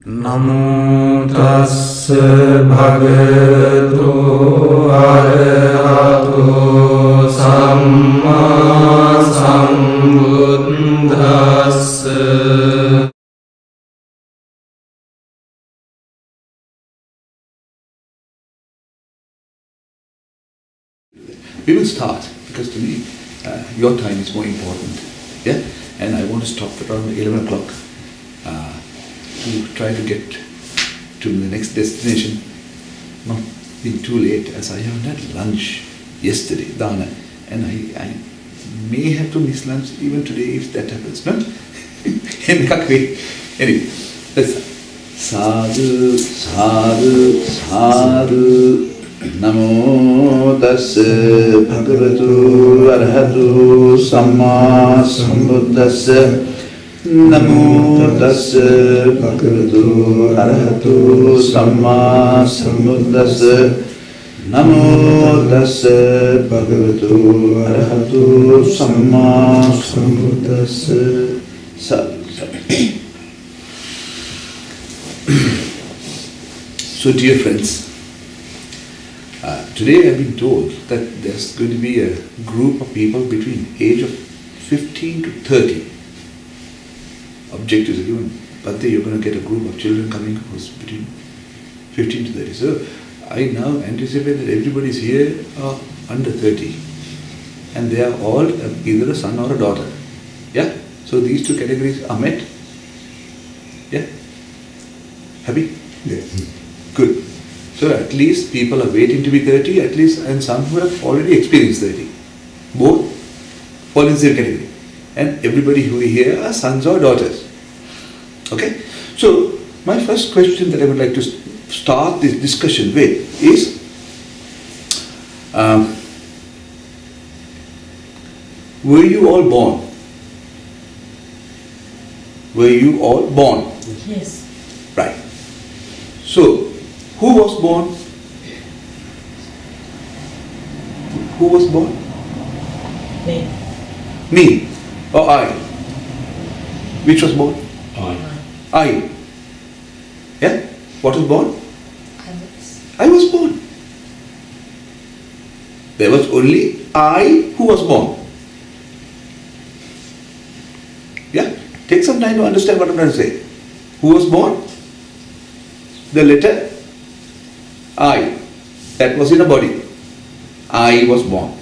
Namo tassa bhagavato arahato samma sambuddhassa. We will start because to me your time is more important. Yeah, and I want to stop at around 11 o'clock. To try to get to the next destination, not being too late, as I haven't had lunch yesterday, Dana, and I may have to miss lunch even today if that happens, no? Anyway, let's start. Sadhu, sadhu, sadhu, namo tassa bhagavato arahato samma sambuddhassa. Namo tassa bhagavato arahato samma sambuddhassa. Namo tassa bhagavato arahato samma sambuddhassa. So dear friends, today I have been told that there's going to be a group of people between age of 15 to 30. Objectives are given, but then you're going to get a group of children coming who's between 15 to 30. So I now anticipate that everybody's here are under 30 and they are all either a son or a daughter. Yeah? So these two categories are met. Yeah? Happy? Yes. Good. So at least people are waiting to be 30, at least, and some who have already experienced 30. Both fall in the same category. And everybody who is here are sons or daughters. Okay? So, my first question that I would like to start this discussion with is, were you all born? Were you all born? Yes. Right. So, who was born? Who was born? Me. Me or I? Which was born? I. Yeah? What was born? I was born. There was only I who was born. Yeah? Take some time to understand what I'm trying to say. Who was born? The letter I. That was in a body. I was born.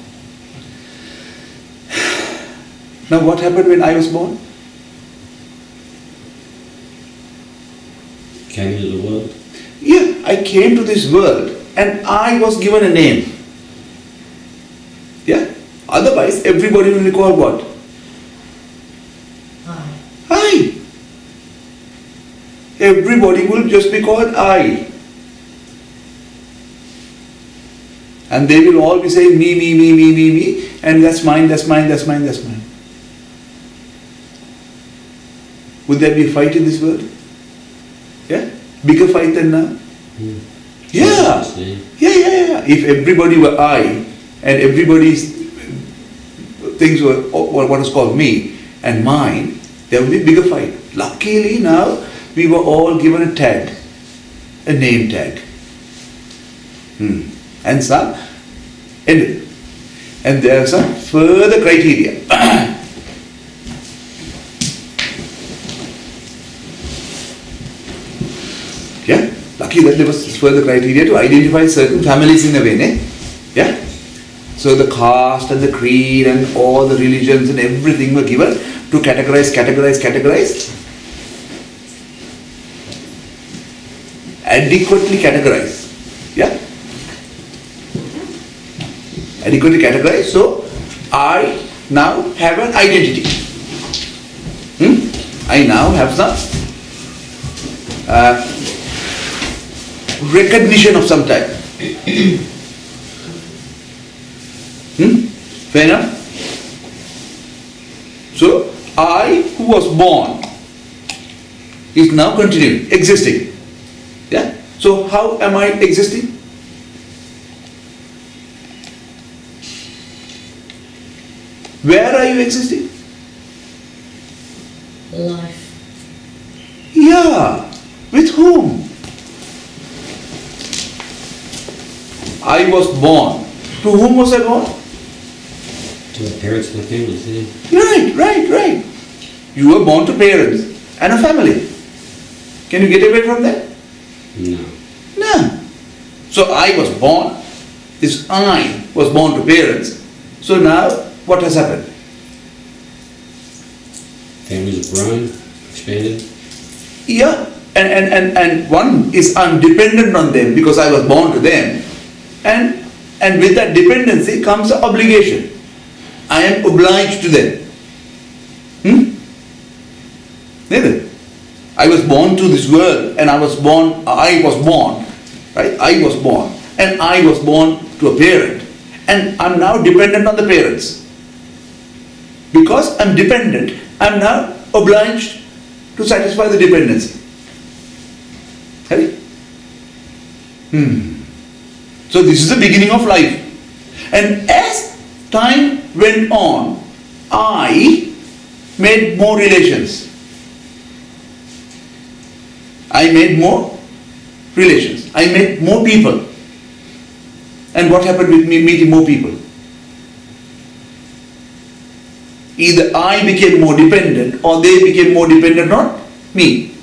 Now what happened when I was born? Came into the world. Yeah, I came to this world and I was given a name. Yeah? Otherwise everybody will be called what? I. Everybody will just be called I. And they will all be saying me, me, me, me, me, me, and that's mine, that's mine, that's mine, that's mine. Would there be a fight in this world? Yeah? Bigger fight than now? Yeah. Yeah. If everybody were I and everybody's things were what is called me and mine, there would be a bigger fight. Luckily now we were all given a tag, a name tag. And some ended. And there are some further criteria. Yeah? Lucky that there was further criteria to identify certain families in a way, ne? Yeah? So the caste and the creed and all the religions and everything were given to categorize. Adequately categorize. Yeah? Adequately categorize. So I now have an identity. I now have some recognition of some type. Fair enough? So, I who was born is now continuing, existing. Yeah? So, how am I existing? Where are you existing? Life. Yeah. With With whom? I was born. To whom was I born? To the parents and the families, Right. You were born to parents and a family. Can you get away from that? No. No. So I was born. This I was born to parents. So now, what has happened? Families have grown, expanded. Yeah. And one is I'm dependent on them because I was born to them. And with that dependency comes an obligation. I am obliged to them. Neither. I was born to this world and I was born, right? I was born and I was born to a parent and I'm now dependent on the parents. Because I'm dependent, I'm now obliged to satisfy the dependency. Right? So this is the beginning of life. And as time went on, I made more relations. I made more relations. I met more people. And what happened with me meeting more people? Either I became more dependent or they became more dependent on me.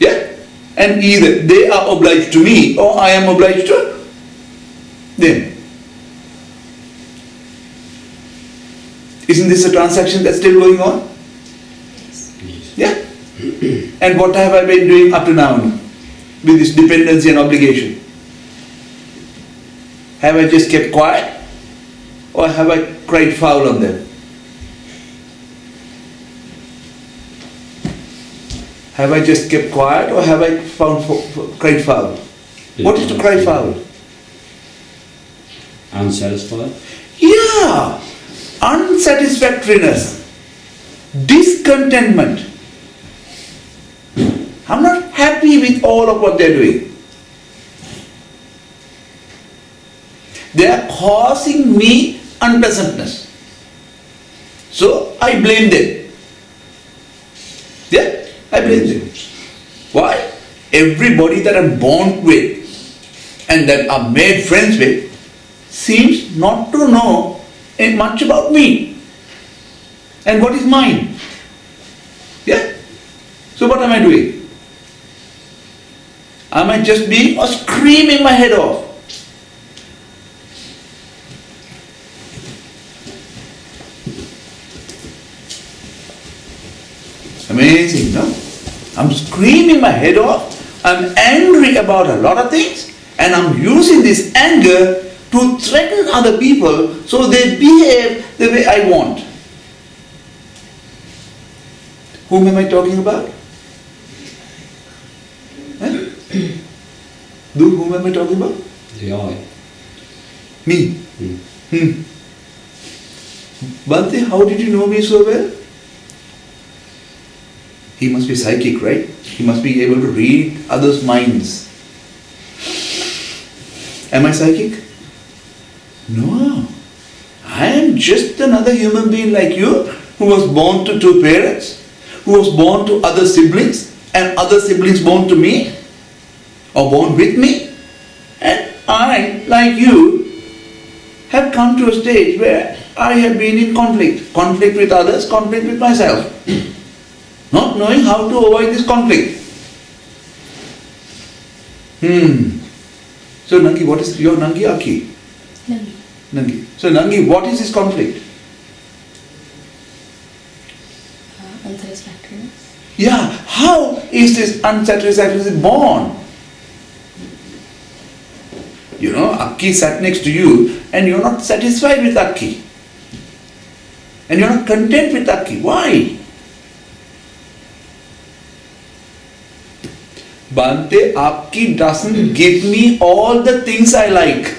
Yeah? And either they are obliged to me or I am obliged to them. Isn't this a transaction that's still going on? Yeah? And what have I been doing up to now with this dependency and obligation? Have I just kept quiet or have I cried foul on them? Have I just kept quiet or have I cried foul? What is to cry foul? Unsatisfied? Yeah! Unsatisfactoriness, discontentment. I'm not happy with all of what they're doing. They are causing me unpleasantness. So I blame them. Yeah, I blame them. Why? Everybody that I'm born with and that I'm made friends with seems not to know much about me and what is mine. Yeah? So what am I doing? Am I just being or screaming my head off? Amazing, no? I'm screaming my head off. I'm angry about a lot of things and I'm using this anger to threaten other people so they behave the way I want. Whom am I talking about? Whom am I talking about? The I. Me? Bhante, how did you know me so well? He must be psychic, right? He must be able to read others' minds. Am I psychic? No. I am just another human being like you who was born to two parents, who was born to other siblings and other siblings born to me or born with me. And I, like you, have come to a stage where I have been in conflict. Conflict with others, conflict with myself. Not knowing how to avoid this conflict. So Nangi, what is your Nangi Aki? Nangi. Nangi. So Nangi, what is this conflict? Unsatisfactoriness. Yeah, how is this unsatisfactoriness born? You know, Akki sat next to you and you're not satisfied with Akki. And you're not content with Akki. Why? Bhante, Akki doesn't give me all the things I like.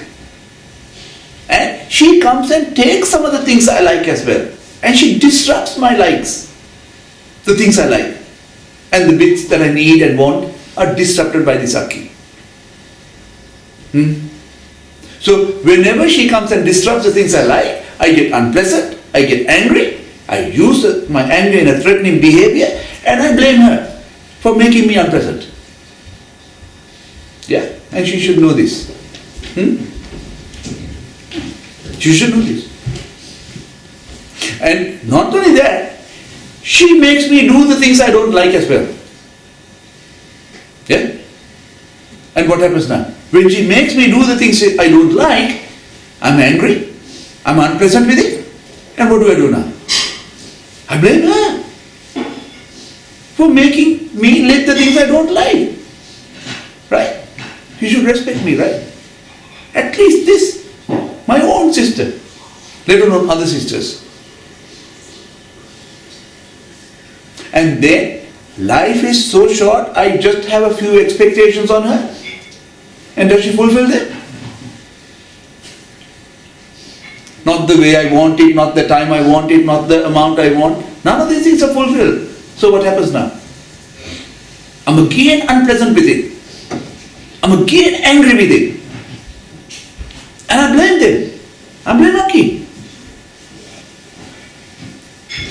And she comes and takes some of the things I like as well. And she disrupts my likes. The things I like. And the bits that I need and want are disrupted by this Akki. So whenever she comes and disrupts the things I like, I get unpleasant, I get angry, I use my anger in a threatening behavior and I blame her for making me unpleasant. Yeah, and she should know this. She should know this. And not only that, she makes me do the things I don't like as well. Yeah? And what happens now? When she makes me do the things I don't like, I'm angry, I'm unpleasant with it, and what do I do now? I blame her for making me live the things I don't like. Right? You should respect me, right? At least this, my own sister, let alone other sisters. And then, life is so short, I just have a few expectations on her. And does she fulfill them? Not the way I want it, not the time I want it, not the amount I want. None of these things are fulfilled. So what happens now? I'm again unpleasant with it. I'm again angry with it. And I blame them. I blame Aki.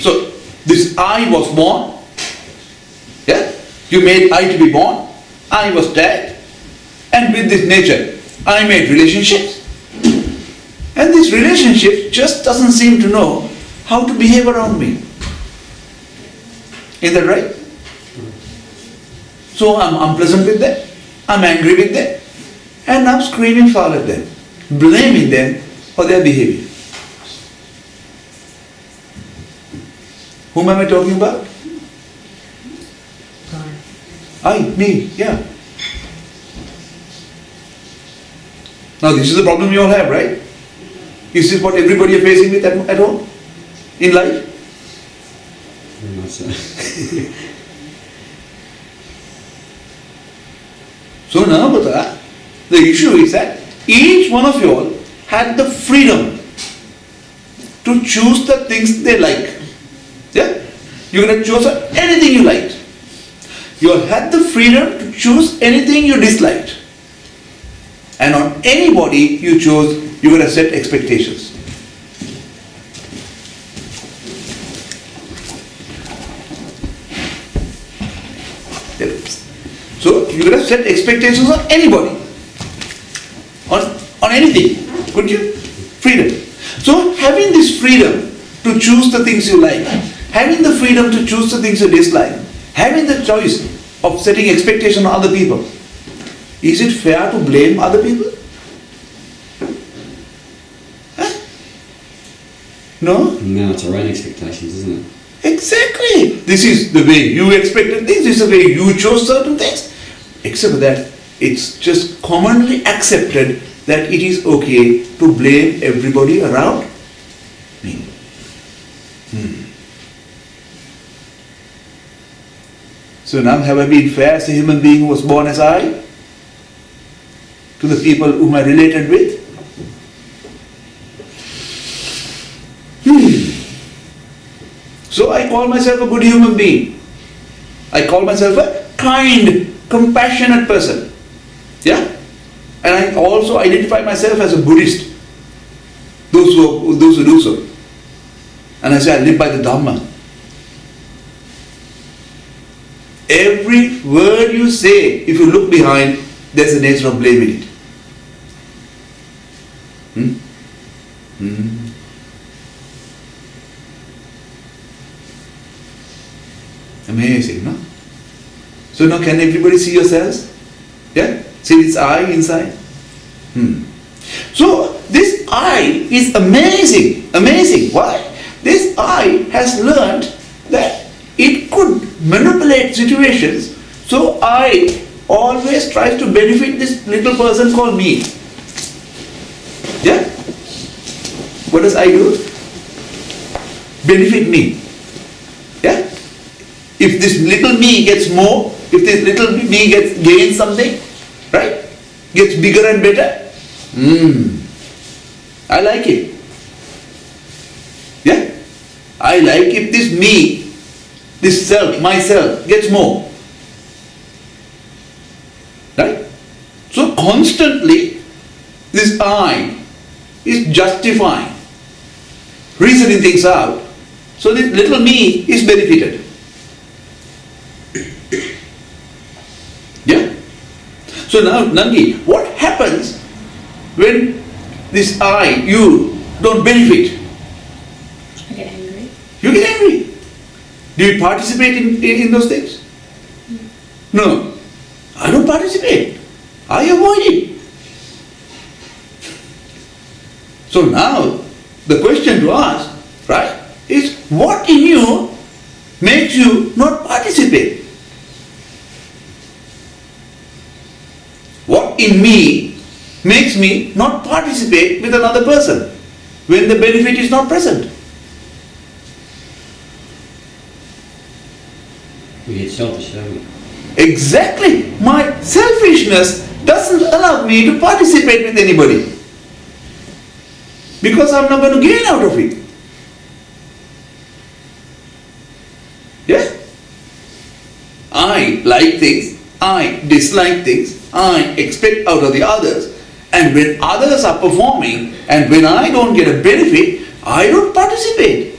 So, this I was born. Yeah? You made I to be born. I was dead. And with this nature, I made relationships. And this relationship just doesn't seem to know how to behave around me. Is that right? So I'm unpleasant with them. I'm angry with them. And I'm screaming foul at them. Blaming them for their behavior. Whom am I talking about? Me, yeah. Now this is the problem you all have, right? Is this what everybody is facing with at home? In life? Very much so. So now, Bata, the issue is that each one of you all had the freedom to choose the things they like. Yeah? You can choose anything you liked. You all had the freedom to choose anything you disliked. And on anybody you chose, you're going to set expectations. So you're going to set expectations on anybody. On anything. Couldn't you? Freedom. So having this freedom to choose the things you like, having the freedom to choose the things you dislike, having the choice of setting expectation on other people, is it fair to blame other people? Huh? No? No, it's our own expectations, isn't it? Exactly. This is the way you expected things, this is the way you chose certain things. Except that it's just commonly accepted that it is okay to blame everybody around me. So now have I been fair as a human being who was born as I? To the people whom I related with? So I call myself a good human being. I call myself a kind, compassionate person. Yeah? And I also identify myself as a Buddhist. Those who do so. And I say I live by the Dhamma. Every word you say, if you look behind, there's a nature of blame in it. Amazing, no? So now can everybody see yourselves? Yeah? See this I inside? So this I is amazing. Amazing. Why? This I has learned that it could manipulate situations. So I always tries to benefit this little person called me. Yeah? What does I do? Benefit me. Yeah? If this little me gets more, if this little me gains something, right? Gets bigger and better, I like it. Yeah? I like if this me, this self, myself, gets more. Right? So constantly, this I is justifying, reasoning things out. So this little me is benefited. So now, Nangi, what happens when this I, you, don't benefit? I get angry. You get angry. Do you participate in those things? No. I don't participate. I avoid it. So now, the question to ask, right, is what in you makes you not participate? What in me makes me not participate with another person when the benefit is not present? We get selfish, don't we? Exactly. My selfishness doesn't allow me to participate with anybody. Because I'm not going to gain out of it. Yeah? I like things, I dislike things, I expect out of the others, and when others are performing and when I don't get a benefit, I don't participate.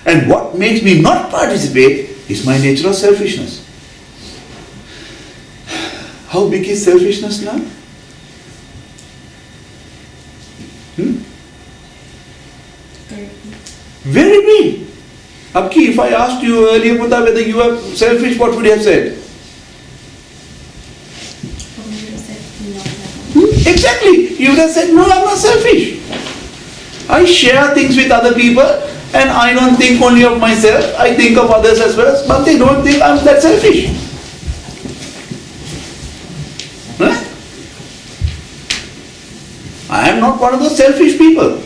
And what makes me not participate is my nature of selfishness. How big is selfishness now? Very big. Abki, if I asked you earlier, Buddha, whether you are selfish, what would you have said? Exactly. You would have said, no, I'm not selfish. I share things with other people and I don't think only of myself, I think of others as well, but they don't think I'm that selfish. Huh? I am not one of those selfish people.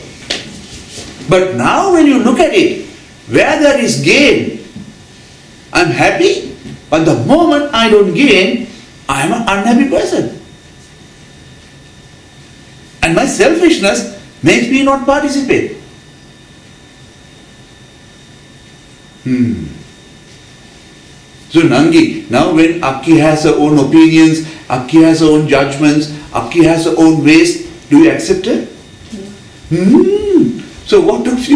But now when you look at it, where there is gain, I'm happy, but the moment I don't gain, I'm an unhappy person. And my selfishness makes me not participate. So Nangi, now when Akki has her own opinions, Akki has her own judgments, Akki has her own ways, do you accept her? So what of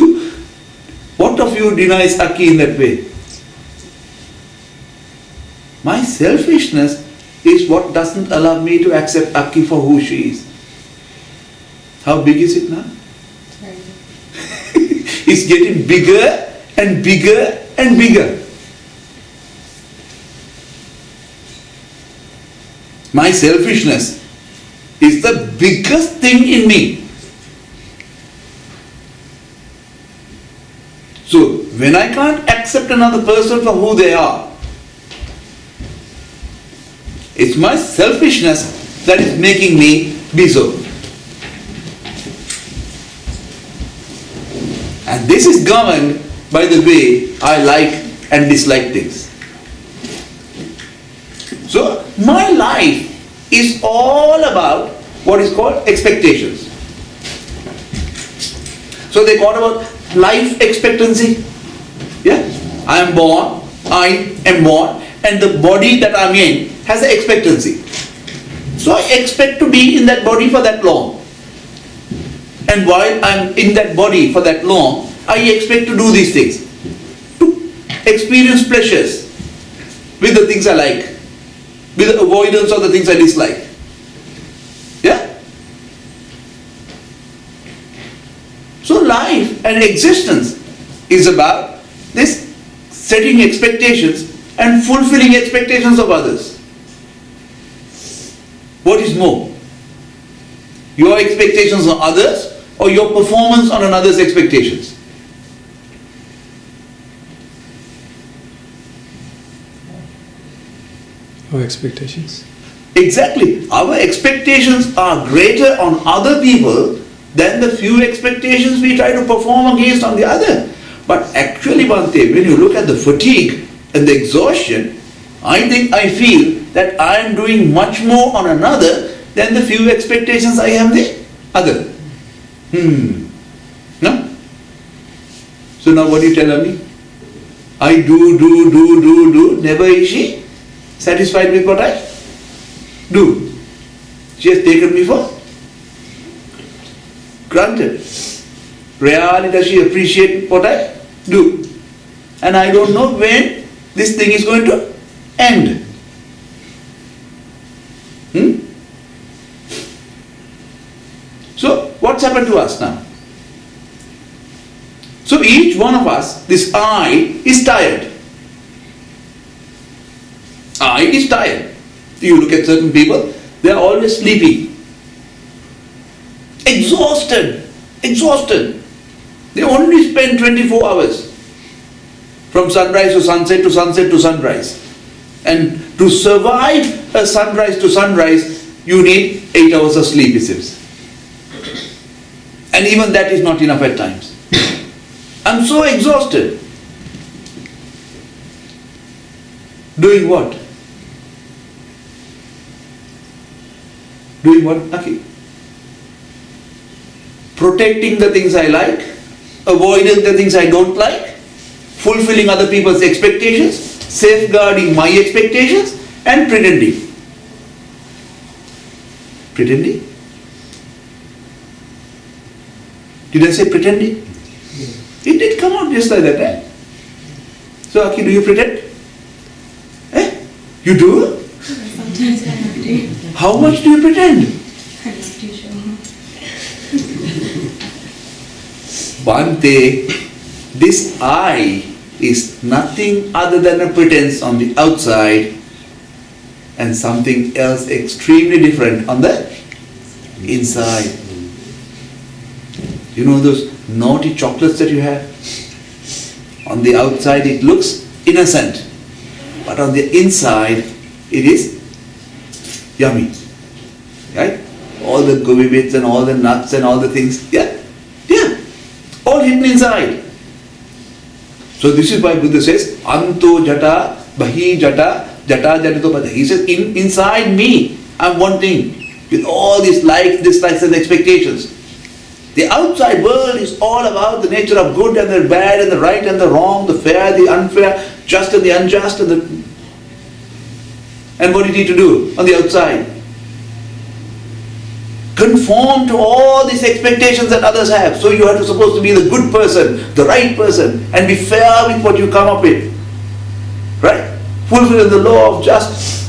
you denies Akki in that way? My selfishness is what doesn't allow me to accept Akki for who she is. How big is it now? It's getting bigger and bigger and bigger. My selfishness is the biggest thing in me. So, when I can't accept another person for who they are, it's my selfishness that is making me be so. And this is governed by the way I like and dislike things. So, my life is all about what is called expectations. So, they talk about life expectancy. Yeah? I am born, and the body that I am in has an expectancy. So, I expect to be in that body for that long. And while I am in that body for that long, I expect to do these things. To experience pleasures with the things I like, with the avoidance of the things I dislike. Yeah? So life and existence is about this setting expectations and fulfilling expectations of others. What is more? Your expectations on others or your performance on another's expectations? Our expectations. Exactly. Our expectations are greater on other people than the few expectations we try to perform against on the other. But actually, Bhante, when you look at the fatigue and the exhaustion, I feel that I am doing much more on another than the few expectations I have the other. No? So now what do you tell me? I do, never is she satisfied with what I do. She has taken me for granted. Rarely does she appreciate what I do. And I don't know when this thing is going to end. happened to us now? So each one of us, this I is tired. I is tired. You look at certain people, they are always sleepy. Exhausted. Exhausted. They only spend 24 hours. From sunrise to sunset to sunset to sunrise. And to survive a sunrise to sunrise, you need 8 hours of sleep, it seems. And even that is not enough at times. I'm so exhausted. Doing what? Doing what, Aki? Protecting the things I like, avoiding the things I don't like, fulfilling other people's expectations, safeguarding my expectations, and pretending. Pretending? Did I say pretending? It did come out just like that, eh? So, Aki, do you pretend? Eh? You do? Sometimes I have to. How much do you pretend? I'm not too sure. Bhante, this I is nothing other than a pretense on the outside and something else extremely different on the inside. You know those naughty chocolates that you have? On the outside it looks innocent, but on the inside it is yummy. Right? All the gobi bits and all the nuts and all the things, yeah, all hidden inside. So this is why Buddha says, Anto jata, bahi jata, jata jatato pada. He says, inside me, I'm one thing, with all these likes, dislikes and expectations. The outside world is all about the nature of good and the bad and the right and the wrong, the fair, the unfair, just and the unjust and the... And what do you need to do on the outside? Conform to all these expectations that others have. So you are supposed to be the good person, the right person, and be fair with what you come up with. Right? Fulfill the law of justice.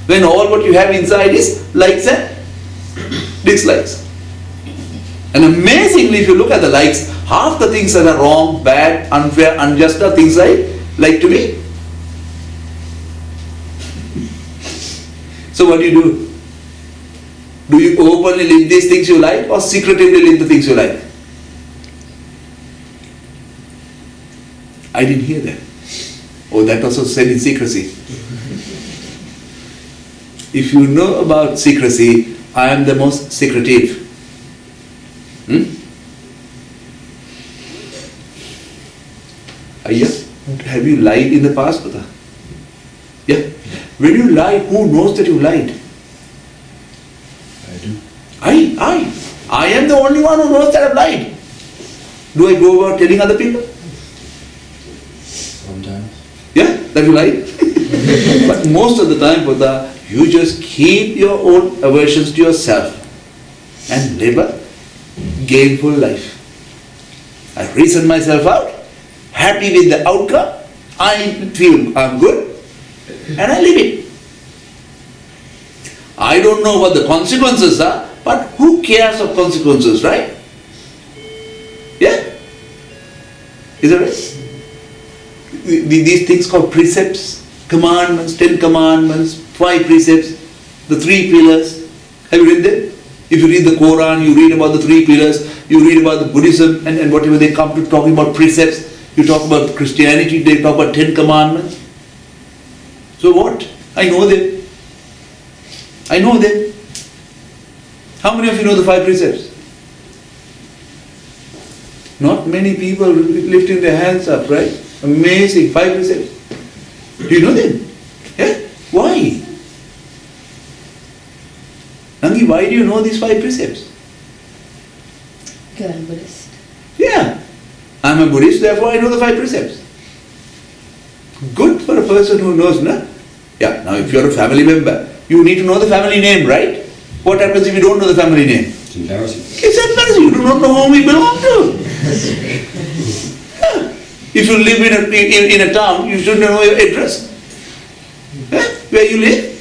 When all what you have inside is likes and dislikes. And amazingly, if you look at the likes, half the things that are wrong, bad, unfair, unjust are things I like to be. So what do? Do you openly live these things you like or secretively live the things you like? I didn't hear that. Oh, that also said in secrecy. If you know about secrecy, I am the most secretive. Have you lied in the past, Buddha? Yeah. When you lie, who knows that you lied? I do. I am the only one who knows that I've lied. Do I go about telling other people? Sometimes. Yeah, that you lied. But most of the time, Buddha, you just keep your own aversions to yourself and live a gainful life. I reason myself out, happy with the outcome, I feel I'm good, and I live it. I don't know what the consequences are, but who cares of consequences, right? Yeah? Is that right? These things called precepts, commandments, 10 commandments, 5 precepts, the 3 pillars. Have you read them? If you read the Quran, you read about the 3 pillars, you read about the Buddhism and whatever they come to talking about precepts. You talk about Christianity, they talk about 10 commandments. So what? I know them. I know them. How many of you know the 5 precepts? Not many people lifting their hands up, right? Amazing, 5 precepts. Do you know them? Yeah? Why? Nangi, why do you know these 5 precepts? Because I'm Buddhist. Yeah. I'm a Buddhist, therefore I know the 5 precepts. Good for a person who knows, no? Yeah, now if you're a family member, you need to know the family name, right? What happens if you don't know the family name? It's embarrassing. It's embarrassing. You do not know whom we belong to. Yeah. If you live in a town, you should know your address. Yeah? Where you live?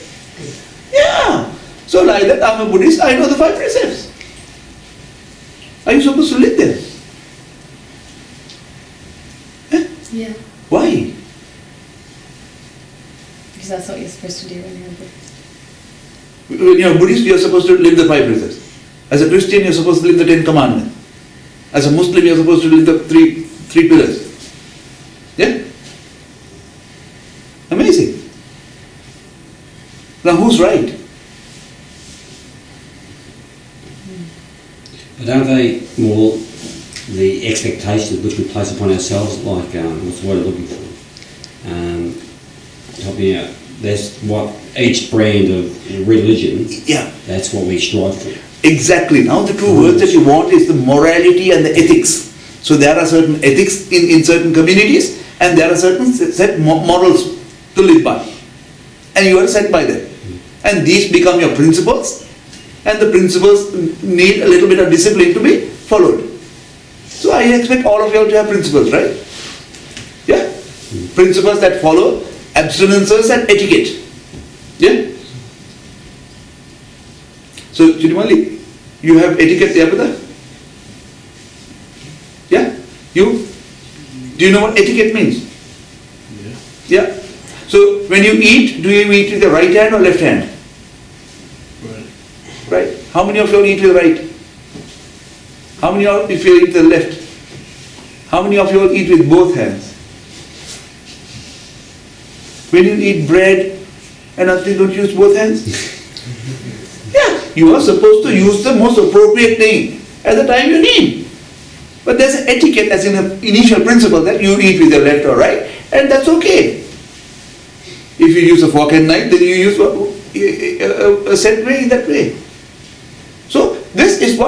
Yeah. So like that, I'm a Buddhist, I know the 5 precepts. Are you supposed to live there? Yeah. Why? Because that's what you're supposed to do when you're a Buddhist. When you're a Buddhist, you're supposed to live the 5 precepts. As a Christian, you're supposed to live the 10 commandments. As a Muslim, you're supposed to live the three pillars. Yeah? Amazing. Now who's right? But aren't they more the expectations which we place upon ourselves, like, what's the word I'm looking for? Help me out. That's what each brand of religion, Yeah. that's what we strive for. Exactly. Now the two words that you want is the morality and the ethics. So there are certain ethics in certain communities, and there are certain set morals to live by. And you are set by them. And these become your principles, and the principles need a little bit of discipline to be followed. So I expect all of you all to have principles, right? Yeah? Principles that follow abstinences and etiquette. Yeah? So, Chidimali, you have etiquette, Devapada? Yeah? You? Do you know what etiquette means? Yeah. So, when you eat, do you eat with the right hand or left hand? Right. How many of you all eat with the right? How many of you eat with the left? How many of you all eat with both hands? When you eat bread and nothing, don't use both hands? Yeah, you are supposed to use the most appropriate thing at the time you need. But there's an etiquette as in an initial principle that you eat with your left or right, and that's okay. If you use a fork and knife, then you use a set way in that way. So this is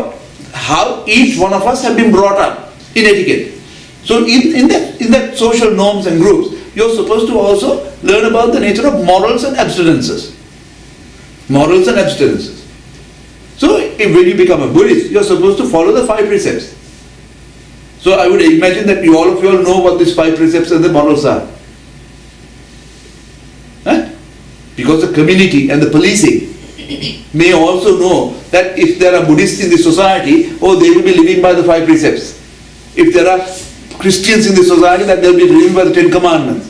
how each one of us have been brought up in etiquette. So in that social norms and groups, you're supposed to also learn about the nature of morals and abstinences. Morals and abstinences. So when you become a Buddhist, you're supposed to follow the 5 precepts. So I would imagine that all of you all know what these 5 precepts and the morals are. Huh? Because the community and the policing may also know that if there are Buddhists in the society, they will be living by the 5 precepts. If there are Christians in the society, that they will be living by the 10 commandments.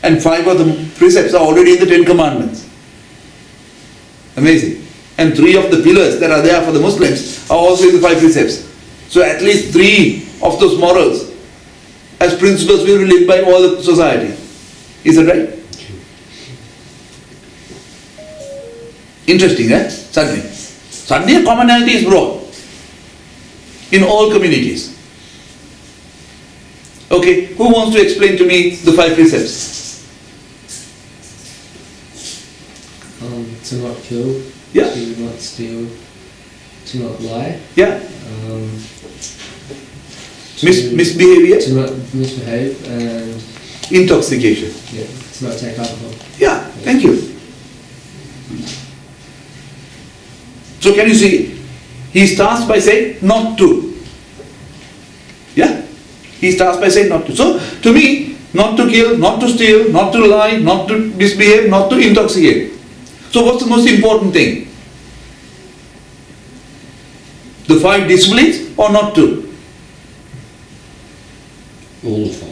And 5 of the precepts are already in the 10 commandments. Amazing. And 3 of the pillars that are there for the Muslims are also in the 5 precepts. So at least 3 of those morals as principles will be lived by all the society. Is that right? Interesting, eh? Suddenly a commonality is brought in all communities. Okay, who wants to explain to me the 5 precepts? To not kill, Yeah. to not steal, to not lie, Yeah. to Misbehavior? to not misbehave, and Intoxication. to not take alcohol. Yeah, thank you. So can you see, he starts by saying not to. Yeah? He starts by saying not to. So to me, not to kill, not to steal, not to lie, not to misbehave, not to intoxicate. So what's the most important thing? The 5 disciplines or not to? All the 5.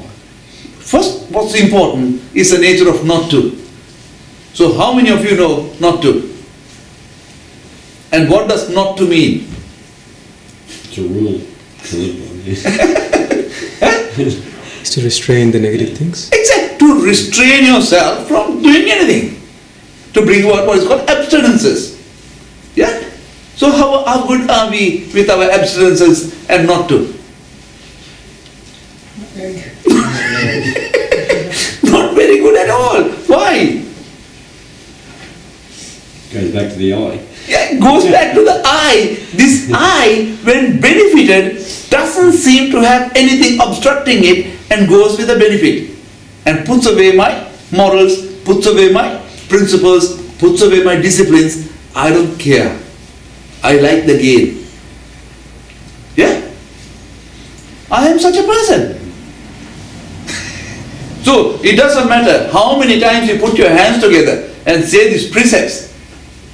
First, what's important is the nature of not to. So how many of you know not to? And what does not to mean? It's a rule to live by. Is to restrain the negative things. Exactly, to restrain yourself from doing anything. To bring about what is called abstinences. Yeah? So how good are we with our abstinences and not to? Not very good. Not very good at all. Why? Goes back to the eye. Yeah, it goes back to the I. This I, when benefited, doesn't seem to have anything obstructing it and goes with the benefit. And puts away my morals, puts away my principles, puts away my disciplines. I don't care. I like the game. Yeah? I am such a person. So, it doesn't matter how many times you put your hands together and say these precepts,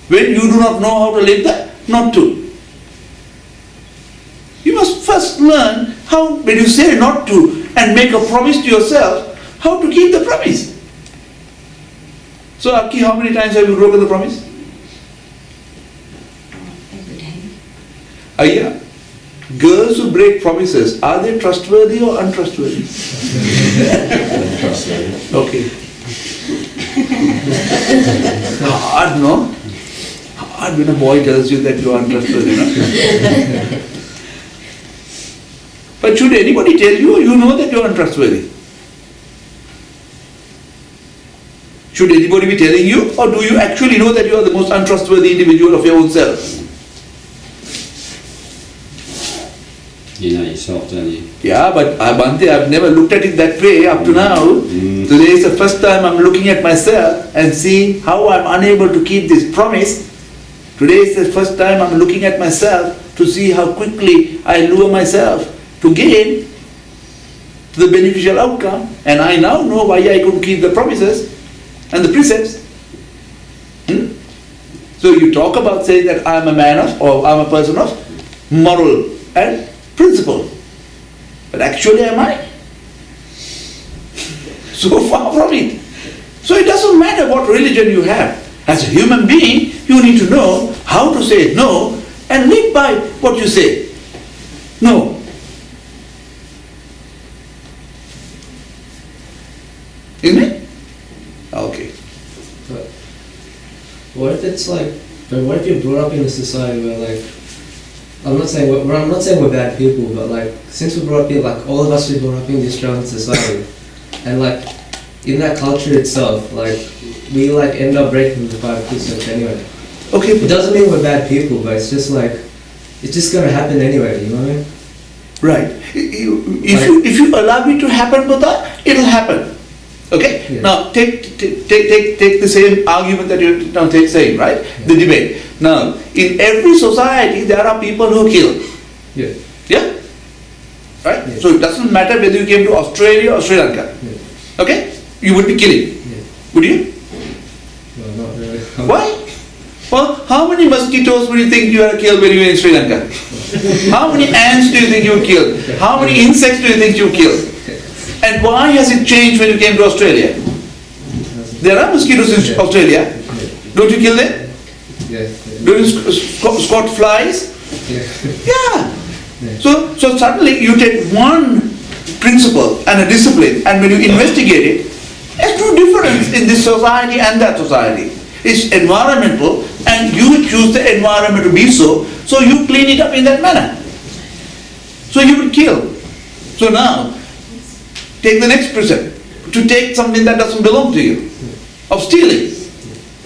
when you do not know how to live that, not to. You must first learn how, when you say not to and make a promise to yourself, how to keep the promise. So, Aki, how many times have you broken the promise? Every day. Ayya, girls who break promises, are they trustworthy or untrustworthy? Untrustworthy. Okay. Hard, no? Hard when a boy tells you that you are untrustworthy, no? But should anybody tell you, you know that you are untrustworthy? Should anybody be telling you, or do you actually know that you are the most untrustworthy individual of your own self? You know yourself, don't you? Yeah, but Bhante, I've never looked at it that way up to now. Today is the first time I'm looking at myself and seeing how I'm unable to keep this promise. Today is the first time I'm looking at myself to see how quickly I lure myself to gain to the beneficial outcome. And I now know why I couldn't keep the promises and the precepts. So you talk about saying that I'm a man of, or I'm a person of moral and principle. But actually am I? So far from it. So it doesn't matter what religion you have. As a human being, you need to know how to say no and live by what you say. No. Isn't it? Okay. But what if it's like, but what if you're brought up in a society where like, I'm not saying we're bad people, but like since we're brought up in, like all of us were brought up in the Australian society, and like in that culture itself, like we like end up breaking the 5 precepts anyway. Okay. It doesn't mean we're bad people, but it's just like it's just gonna happen anyway. You know what I mean? Right. If you allow it to happen, Buddha, it'll happen. Okay? Yeah. Now take the same argument that you're now saying, right? Yeah. The debate. Now, in every society there are people who kill. Yeah. Yeah? Right? Yeah. So it doesn't matter whether you came to Australia or Sri Lanka. Yeah. Okay? You would be killing. Yeah. Would you? Well, not really. Why? Well, how many mosquitoes would you think you had killed when you were in Sri Lanka? How many ants do you think you killed? How many insects do you think you killed? And why has it changed when you came to Australia? There are mosquitoes in Australia. Don't you kill them? Yeah. Don't you squat flies? Yeah. Yeah. So suddenly you take one principle and a discipline, and when you investigate it, there's no difference in this society and that society. It's environmental, and you choose the environment to be so you clean it up in that manner. So you will kill. So now, take the next precept, to take something that doesn't belong to you, of stealing.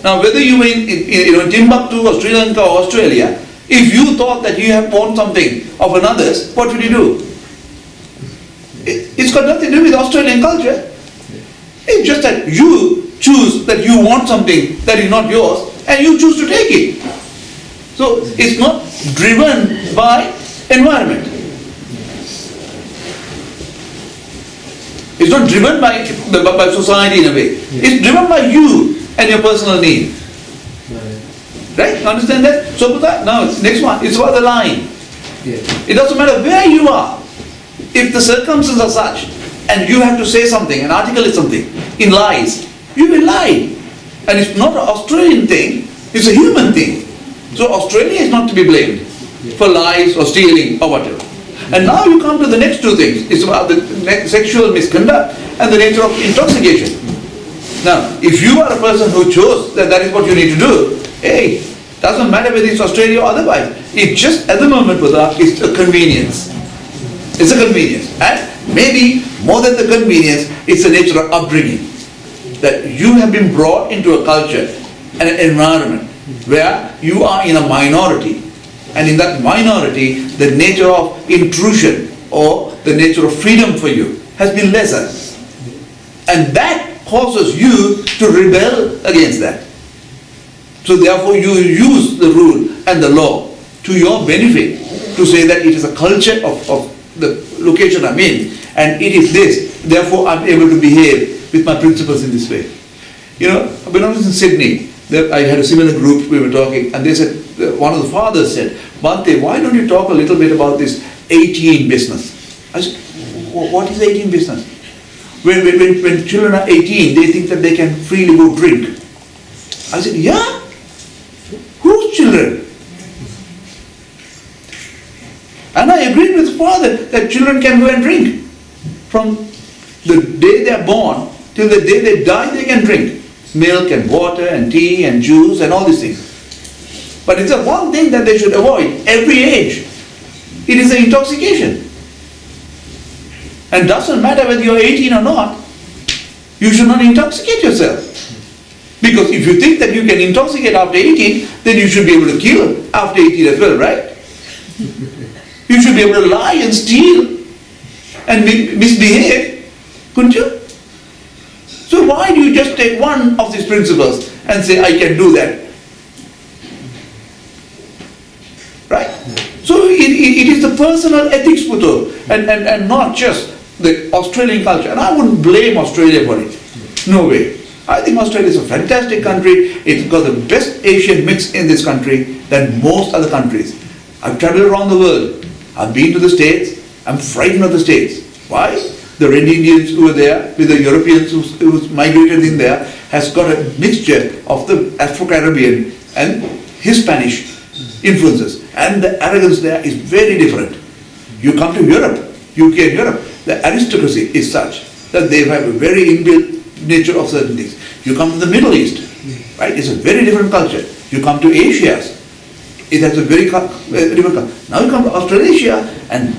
Now whether you were in Timbuktu or Sri Lanka or Australia, if you thought that you have bought something of another's, what would you do? It's got nothing to do with Australian culture. It's just that you choose that you want something that is not yours and you choose to take it. So it's not driven by environment. It's not driven by society in a way. It's driven by you and your personal need. Right? Understand that? So now next one, it's about the line. Yeah. It doesn't matter where you are. If the circumstances are such and you have to say something and articulate something in lies, you will lie. And it's not an Australian thing, it's a human thing. So Australia is not to be blamed for lies or stealing or whatever. And now you come to the next two things. It's about the sexual misconduct and the nature of intoxication. Now, if you are a person who chose that is what you need to do, hey, doesn't matter whether it's Australia or otherwise. It just at the moment, Buddha, it's a convenience. It's a convenience. And maybe more than the convenience, it's the nature of upbringing. That you have been brought into a culture and an environment where you are in a minority. And in that minority, the nature of intrusion or the nature of freedom for you has been lesser. And that causes you to rebel against that. So therefore you use the rule and the law to your benefit to say that it is a culture of the location I'm in and it is this, therefore I'm able to behave with my principles in this way. You know, when I was in Sydney, I had a similar group, we were talking, and they said, one of the fathers said, Bhante, why don't you talk a little bit about this 18 business. I said, what is 18 business? When children are 18, they think that they can freely go drink. I said, yeah? Whose children? And I agreed with the father that children can go and drink. From the day they are born till the day they die, they can drink. Milk and water and tea and juice and all these things. But it's the one thing that they should avoid every age. It is an intoxication. And doesn't matter whether you're 18 or not, you should not intoxicate yourself. Because if you think that you can intoxicate after 18, then you should be able to kill after 18 as well, right? You should be able to lie and steal and misbehave, couldn't you? So why do you just take one of these principles and say, I can do that? Right? So it is the personal ethics, Puto, and not just the Australian culture. And I wouldn't blame Australia for it. No way. I think Australia is a fantastic country. It's got the best Asian mix in this country than most other countries. I've traveled around the world. I've been to the States. I'm frightened of the States. Why? The Red Indians who were there, with the Europeans who migrated in there, has got a mixture of the Afro-Caribbean and Hispanic influences. And the arrogance there is very different. You come to Europe, UK and Europe, the aristocracy is such that they have a very inbuilt nature of certain things. You come to the Middle East, right? It's a very different culture. You come to Asia, it has a very different culture. Now you come to Australasia and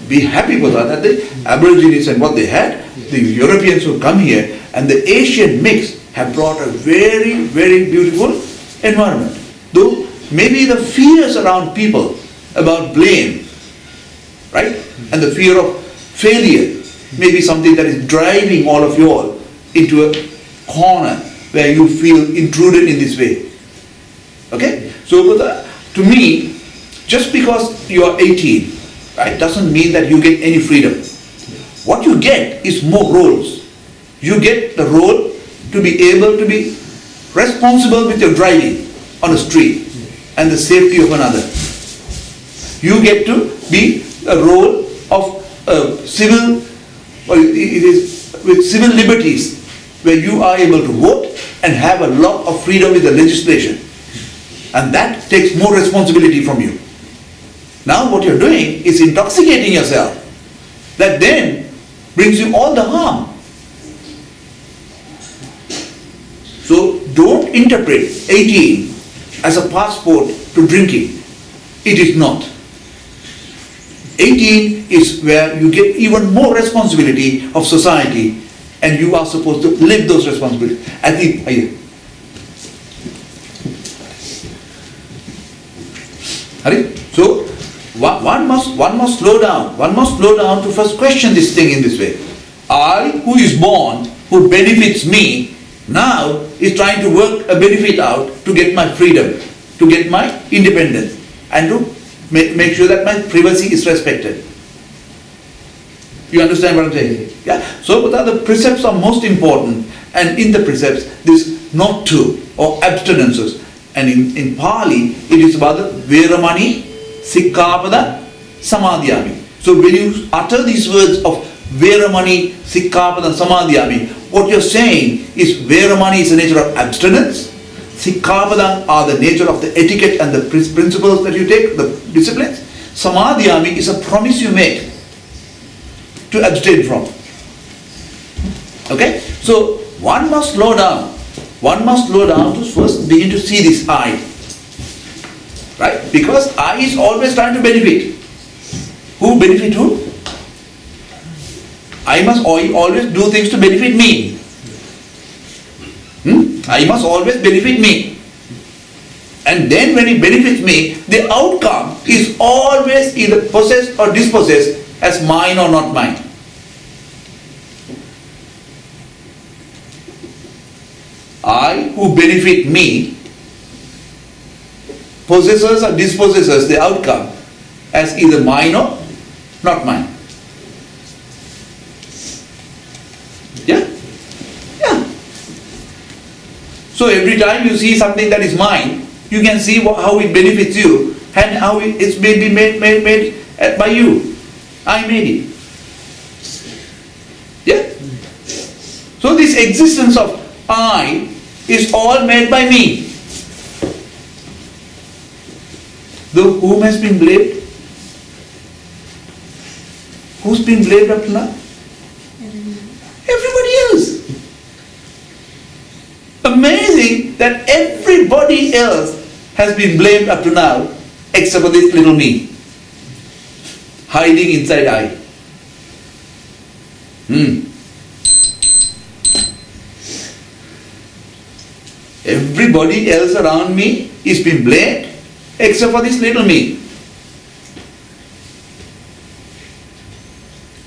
be happy with that the Aborigines and what they had, the Europeans who come here, and the Asian mix have brought a very, very beautiful environment. Though maybe the fears around people about blame, right, and the fear of failure may be something that is driving all of you all into a corner where you feel intruded in this way. Okay? So to me, just because you are 18, right, doesn't mean that you get any freedom. What you get is more roles. You get the role to be able to be responsible with your driving on a street and the safety of another. You get to be a role of civil, or it is with civil liberties, where you are able to vote and have a lot of freedom with the legislation. And that takes more responsibility from you. Now what you're doing is intoxicating yourself. That then brings you all the harm. So don't interpret 18 as a passport to drinking. It is not. 18 is where you get even more responsibility of society, and you are supposed to live those responsibilities. I think, so one must slow down. One must slow down to first question this thing in this way. I, who is born, who benefits me, now is trying to work a benefit out to get my freedom, to get my independence, and to make sure that my privacy is respected. You understand what I'm saying? Yeah. So the precepts are most important, and in the precepts, this not to or abstinences. And in Pali, it is about the Veramani, Sikkhapada, Samadhyami. So when you utter these words of Veramani, Sikkhapada, Samadhyami, what you're saying is Veramani is the nature of abstinence, Sikkhapada are the nature of the etiquette and the principles that you take, the disciplines. Samadhyami is a promise you make to abstain from. Okay? So one must slow down. One must slow down to first begin to see this I. Right? Because I is always trying to benefit. Who benefit who? I must always do things to benefit me. I must always benefit me. And then when it benefits me, the outcome is always either possessed or dispossessed as mine or not mine. I, who benefit me, possesses or dispossesses the outcome as either mine or not mine. Yeah? Yeah. So every time you see something that is mine, you can see how it benefits you and how it's maybe made by you. I made it. Yeah? So this existence of I is all made by me. Though whom has been blamed? Who's been blamed up to now? Everybody else. Amazing that everybody else has been blamed up to now except for this little me. Hiding inside I. Everybody else around me is being blamed except for this little me.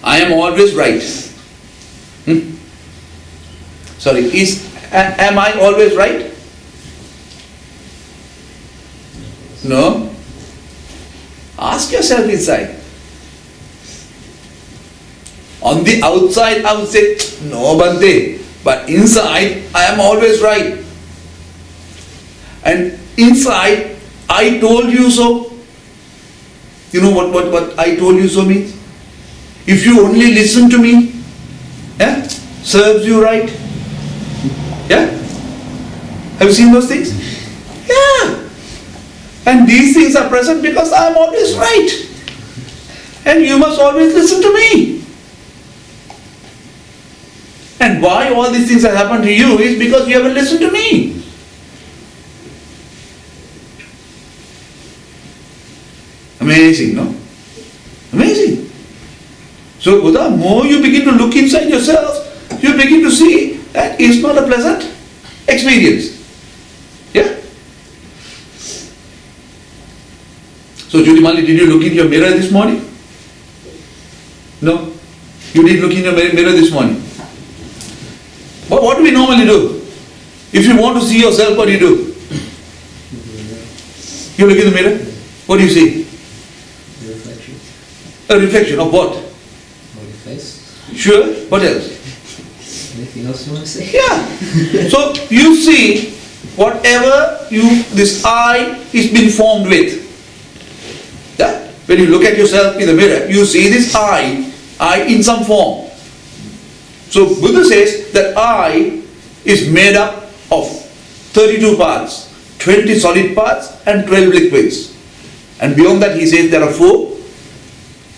I am always right. Sorry, am I always right? No. Ask yourself inside. On the outside I would say, no Bante, but inside I am always right. And inside, I told you so. You know what I told you so means? If you only listen to me, yeah, serves you right. Yeah? Have you seen those things? Yeah. And these things are present because I am always right. And you must always listen to me. And why all these things have happened to you is because you haven't listened to me. Amazing, no? Amazing. So, the more you begin to look inside yourself, you begin to see that it's not a pleasant experience. Yeah? So, Judy Mali, did you look in your mirror this morning? No? You didn't look in your mirror this morning. But what do we normally do? If you want to see yourself, what do? You look in the mirror, what do you see? A reflection of what? Your face. Sure. What else? Anything else you want to say? Yeah. So you see whatever this I is been formed with. Yeah? When you look at yourself in the mirror, you see this I in some form. So Buddha says that I is made up of 32 parts, 20 solid parts and 12 liquids. And beyond that he says there are 4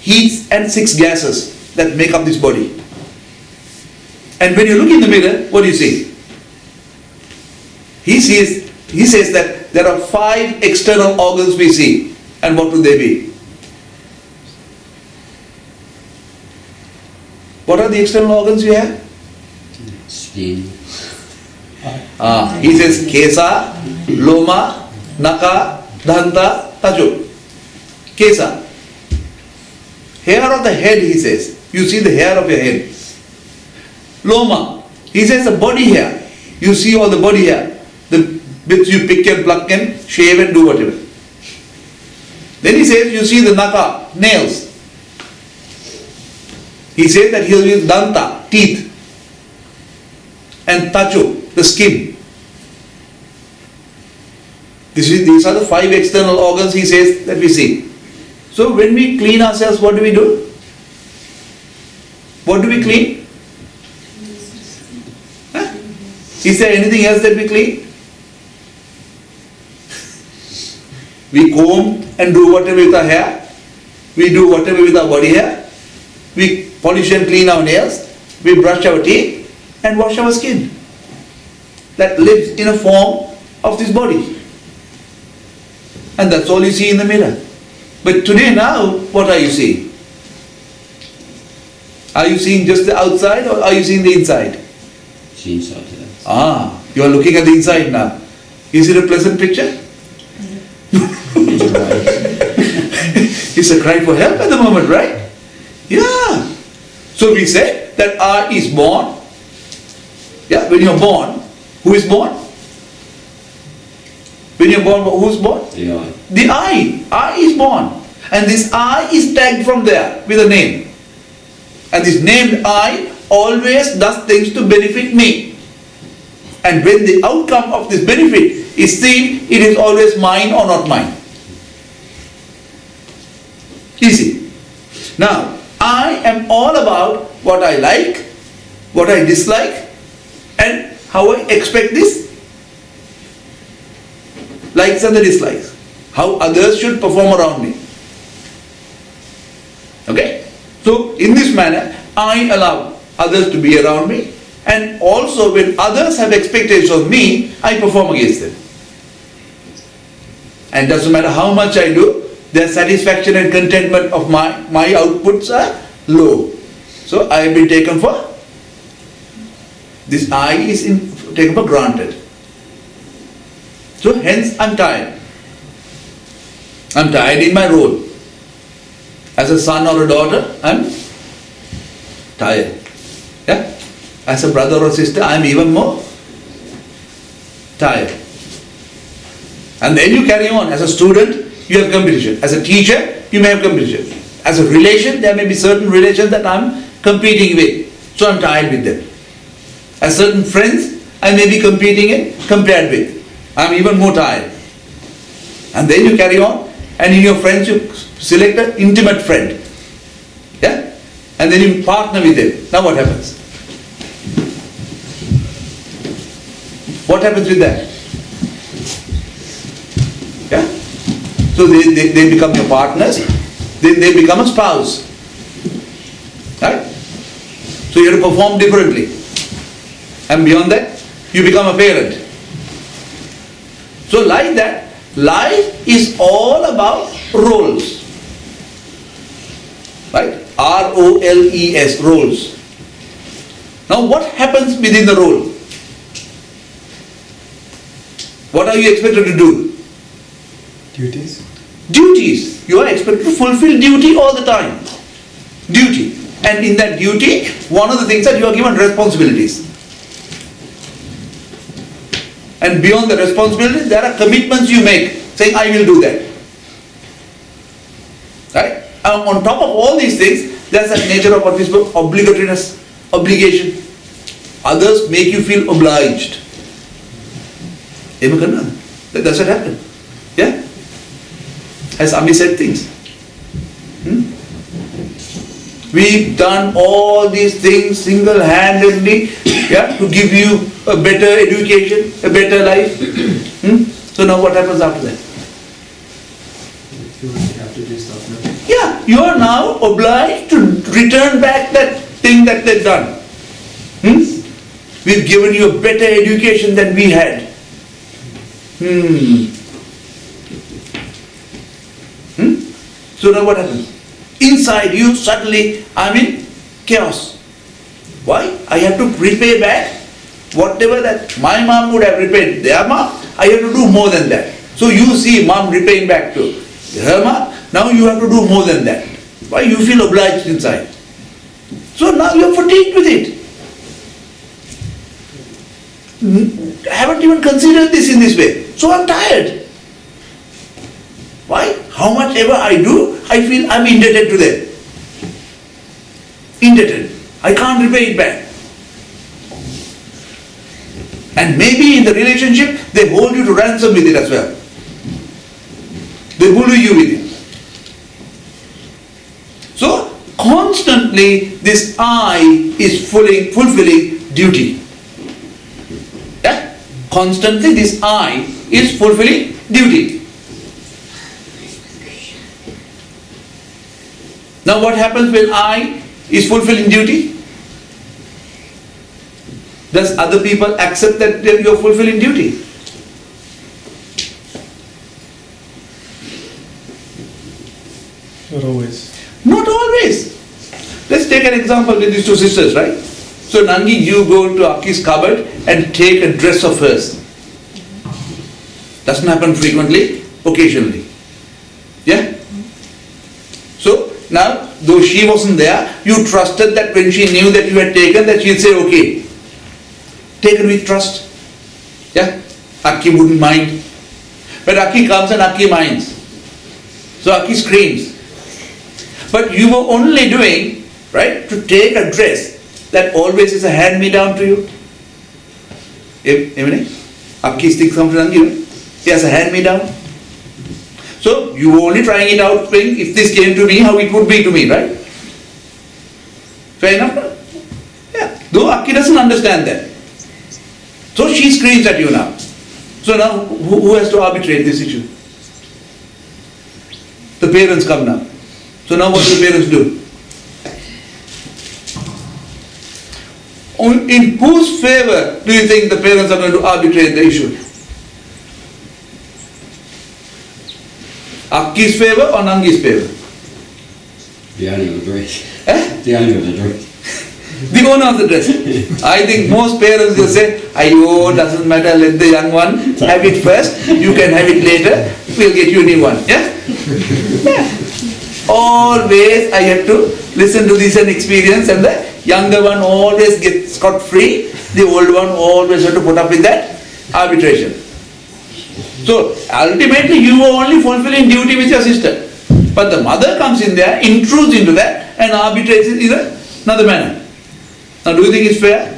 heats and 6 gases that make up this body. And when you look in the mirror, what do you see? He says that there are 5 external organs we see. And what will they be? What are the external organs you have? Skin. He says Kesa, Loma, Naka, Danta, Tajo. Kesa. Hair of the head, he says. You see the hair of your head. Loma. He says the body hair. You see all the body hair. The bits you pick and pluck and shave and do whatever. Then he says you see the naka, nails. He says that he will use danta, teeth. And tacho, the skin. These are the 5 external organs he says that we see. So when we clean ourselves, what do we do? What do we clean? Huh? Is there anything else that we clean? We comb and do whatever with our hair. We do whatever with our body hair. We polish and clean our nails. We brush our teeth and wash our skin. That lives in a form of this body. And that's all you see in the mirror. But today now, what are you seeing? Are you seeing just the outside or are you seeing the inside? It's inside to that. You are looking at the inside now. Is it a pleasant picture? It's a cry for help at the moment, right? Yeah. So we said that I is born. Yeah, when you're born, who is born? When you're born, who's born? The I. The I. I is born. And this I is tagged from there with a name. And this named I always does things to benefit me. And when the outcome of this benefit is seen, it is always mine or not mine. Easy. Now, I am all about what I like, what I dislike, and how I expect this likes and the dislikes, how others should perform around me. Okay? So, in this manner, I allow others to be around me, and also when others have expectations of me, I perform against them. And doesn't matter how much I do, their satisfaction and contentment of my outputs are low. So I have been taken for, this I is taken for granted. So hence I am tired. I am tired in my role. As a son or a daughter, I am tired. Yeah? As a brother or sister, I am even more tired. And then you carry on. As a student, you have competition. As a teacher, you may have competition. As a relation, there may be certain relations that I am competing with. So I am tired with them. As certain friends, I may be competing in, compared with. I am even more tired. And then you carry on. And in your friends, you select an intimate friend. Yeah? And then you partner with them. Now what happens? What happens with that? Yeah? So they become your partners, then they become a spouse. Right? So you have to perform differently. And beyond that, you become a parent. So like that, life is all about roles. Right? R-O-L-E-S, roles. Now what happens within the role? What are you expected to do? Duties. Duties. You are expected to fulfill duty all the time. Duty. And in that duty, one of the things that you are given responsibilities. And beyond the responsibilities, there are commitments you make, saying, I will do that. Right? And on top of all these things, there's that nature of what we spoke, obligatoriness, obligation. Others make you feel obliged. Does that happen? Yeah? Has Ami said things? We've done all these things single-handedly, yeah, to give you a better education, a better life. So now what happens after that? You have to do stuff now. Yeah, you are now obliged to return back that thing that they've done. We've given you a better education than we had. So now what happens? Inside you suddenly I'm in chaos. Why? I have to repay back whatever that my mom would have repaid their mom. I have to do more than that. So you see mom repaying back to her mom. Now you have to do more than that. Why? You feel obliged inside. So now you are fatigued with it. I haven't even considered this in this way. So I'm tired. Why? How much ever I do, I feel I'm indebted to them. Indebted. I can't repay it back. And maybe in the relationship, they hold you to ransom with it as well. They bully you with it. So, constantly this I is fulfilling duty. Yeah? Constantly this I is fulfilling duty. Now what happens when I is fulfilling duty? Does other people accept that you are fulfilling duty? Not always. Not always. Let's take an example with these two sisters, right? So Nangi, you go to Aki's cupboard and take a dress of hers. Doesn't happen frequently, occasionally. Yeah? So now, though she wasn't there, you trusted that when she knew that you had taken, that she'd say, okay. Taken with trust. Yeah? Aki wouldn't mind. But Aki comes and Aki minds. So Aki screams. But you were only doing, right, to take a dress that always is a hand-me-down to you. Aki sticks something on you. He has a hand-me-down. So you were only trying it out, saying, if this came to me, how it would be to me, right? Fair enough? No? Yeah. Though Akki doesn't understand that. So she screams at you now. So now who has to arbitrate this issue? The parents come now. So now what do the parents do? In whose favor do you think the parents are going to arbitrate the issue? Akki's favor or Nangi's favor? The owner of the dress. Eh? The owner of the dress. The owner of the dress. I think most parents will say, "Ayo, doesn't matter, let the young one have it first, you can have it later, we'll get you a new one." Yeah? Yeah. Always I have to listen to this and experience, and the younger one always gets scot-free, the old one always have to put up with that arbitration. So ultimately you are only fulfilling duty with your sister. But the mother comes in there, intrudes into that and arbitrates it in another manner. Now do you think it's fair?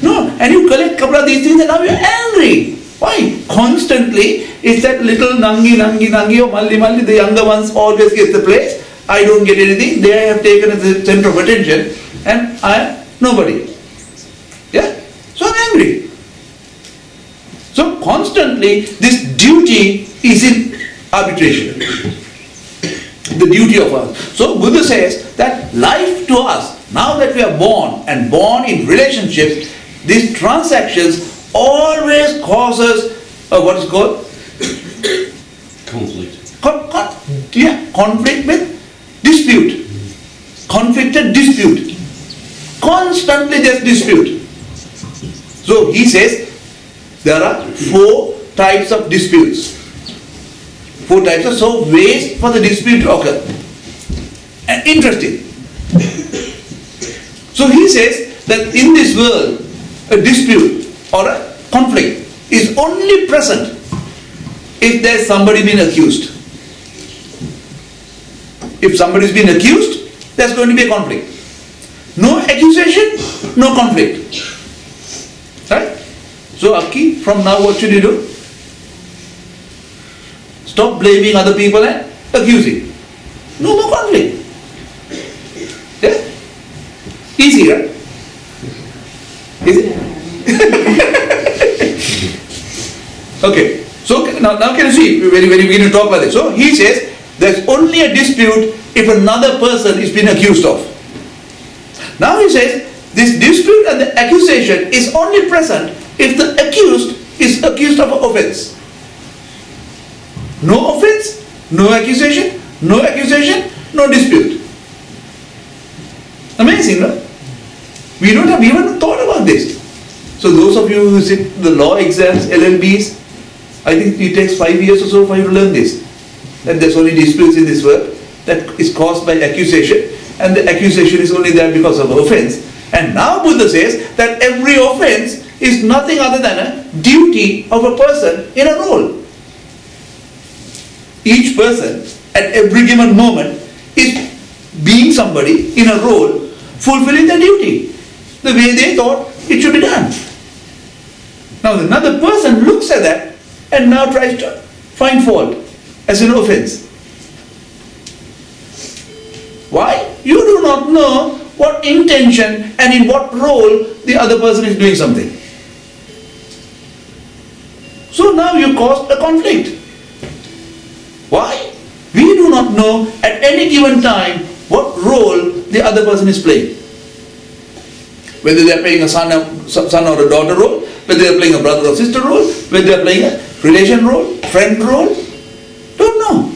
No, and you collect a couple of these things and now you're angry. Why? Constantly, it's that little Nangi or Malli, the younger ones always get the place. I don't get anything, they have taken as the center of attention and I am nobody. Yeah? So I'm angry. So constantly this duty is in arbitration. The duty of us. So Buddha says that life to us, now that we are born and born in relationships, these transactions always causes what is called? Conflict. Conflict with dispute. Conflicted dispute. Constantly there's dispute. So he says there are 4 types of disputes. 4 types of ways for the dispute to occur. And interesting. So he says that in this world, a dispute or a conflict is only present if there's somebody being accused. If somebody's been accused, there's going to be a conflict. No accusation, no conflict. Right? So Akki, from now what should you do? Stop blaming other people and accusing. No more conflict. Yeah? Easy, right? Is it? Okay. So now can you see, when we begin to talk about this. So he says, there's only a dispute if another person is being accused of. Now he says, this dispute and the accusation is only present if the accused is accused of an offense. No offense, no accusation, no dispute. Amazing, no? We don't have even thought about this. So those of you who sit the law exams, LLBs, I think it takes 5 years or so for you to learn this. That there's only disputes in this world that is caused by accusation, and the accusation is only there because of offense. And now Buddha says that every offense is nothing other than a duty of a person in a role. Each person at every given moment is being somebody in a role, fulfilling their duty the way they thought it should be done. Now another person looks at that and now tries to find fault as an offense. Why? You do not know what intention and in what role the other person is doing something. So now you caused a conflict. Why? We do not know at any given time what role the other person is playing. Whether they are playing a son or a daughter role, whether they are playing a brother or sister role, whether they are playing a relation role, friend role, don't know.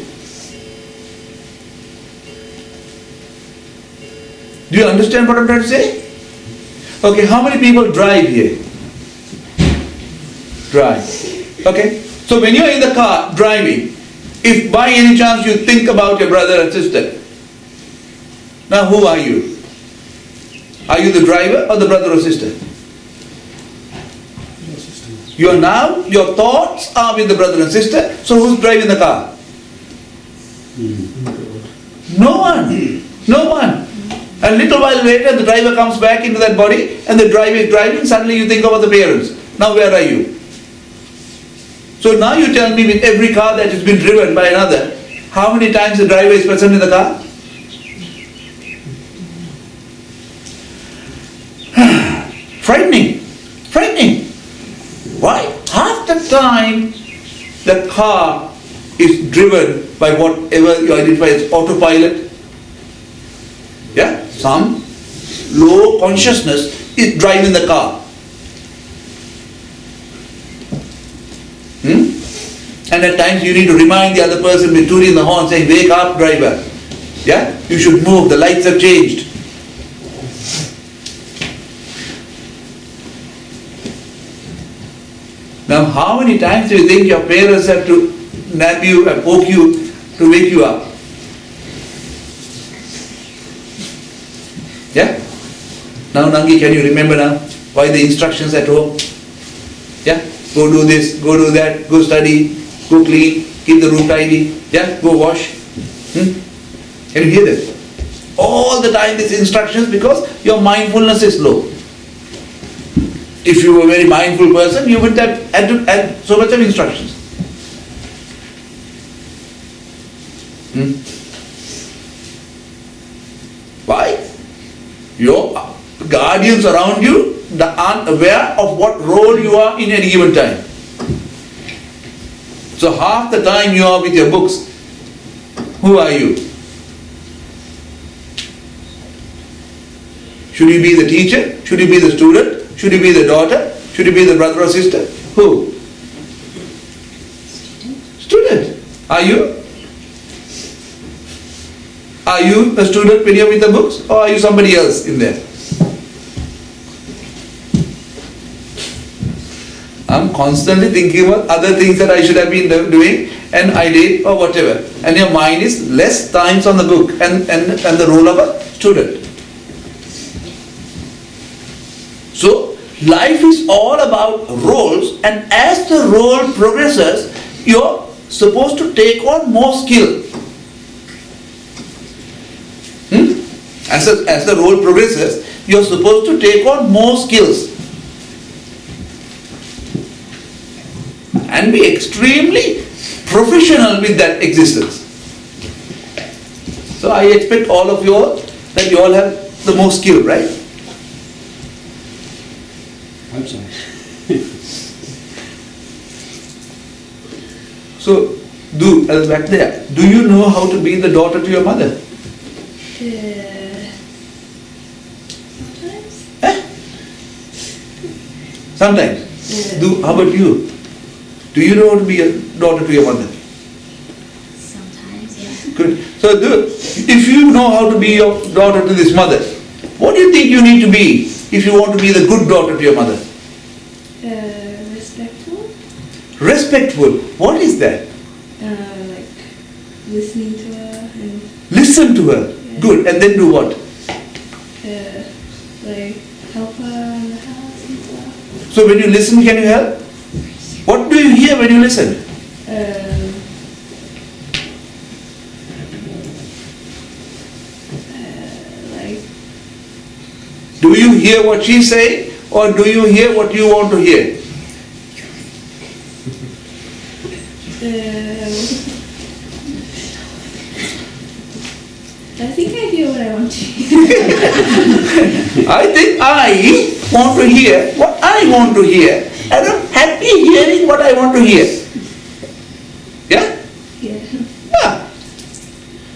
Do you understand what I'm trying to say? Okay, how many people drive here? Drive. Okay, so when you're in the car driving, if by any chance you think about your brother and sister, now who are you? Are you the driver or the brother or sister? You are now, your thoughts are with the brother and sister, so who's driving the car? No one. No one. A little while later the driver comes back into that body and the driver is driving, suddenly you think about the parents. Now where are you? So now you tell me with every car that has been driven by another, how many times the driver is present in the car? frightening. Frightening. Why? Half the time the car is driven by whatever you identify as autopilot. Yeah? Some low consciousness is driving the car. And at times you need to remind the other person with tooting the horn saying, wake up driver. Yeah? You should move, the lights have changed. Now how many times do you think your parents have to nab you and poke you to wake you up? Yeah? Now Nangi, can you remember now why the instructions at home? Yeah? Go do this, go do that, go study, go clean, keep the room tidy, yeah? Go wash. Can you hear this? All the time these instructions because your mindfulness is low. If you were a very mindful person, you wouldn't have had to add so much of instructions. Why? Your guardians around you aren't aware of what role you are in any given time. So half the time you are with your books, who are you? Should you be the teacher? Should you be the student? Should you be the daughter? Should you be the brother or sister? Who? Student. Are you? Are you a student when you're with the books? Or are you somebody else in there? I'm constantly thinking about other things that I should have been doing and I did or whatever. And your mind is less times on the book and the role of a student. So, life is all about roles, and as the role progresses, you're supposed to take on more skill. As the role progresses, you're supposed to take on more skills. And be extremely professional with that existence. So I expect all of you all, that you all have the most skill, right? I hope so. So, back there, do you know how to be the daughter to your mother? Sometimes. How about you? Do you know how to be a daughter to your mother? Sometimes, yeah. Good. So, if you know how to be your daughter to this mother, what do you think you need to be if you want to be the good daughter to your mother? Respectful. Respectful. What is that? Like listening to her and Listen to her. Yeah. Good. And then do what? like help her in the house and stuff. So when you listen, can you help? What do you hear when you listen? Like Do you hear what she's saying, or do you hear what you want to hear? I think I hear what I want to hear. I think I want to hear what I want to hear, and I'm happy hearing what I want to hear. Yeah? Yeah. Yeah.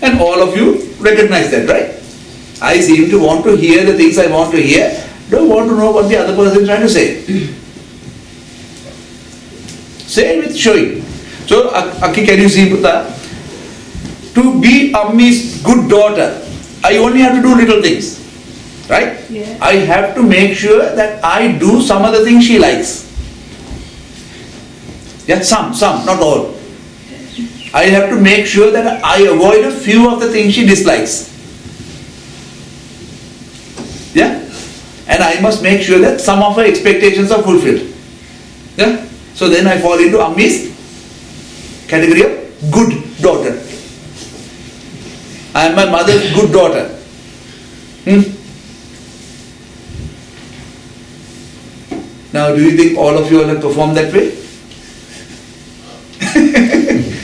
And all of you recognize that, right? I seem to want to hear the things I want to hear, don't want to know what the other person is trying to say. Say it with showing. So, Aki, can you see that? To be Ammi's good daughter, I only have to do little things. Right? Yeah. I have to make sure that I do some of the things she likes. Yeah, some, not all. I have to make sure that I avoid a few of the things she dislikes. Yeah? And I must make sure that some of her expectations are fulfilled. Yeah? So then I fall into Ammi's category of good daughter. I am my mother's good daughter. Now, do you think all of you all have performed that way?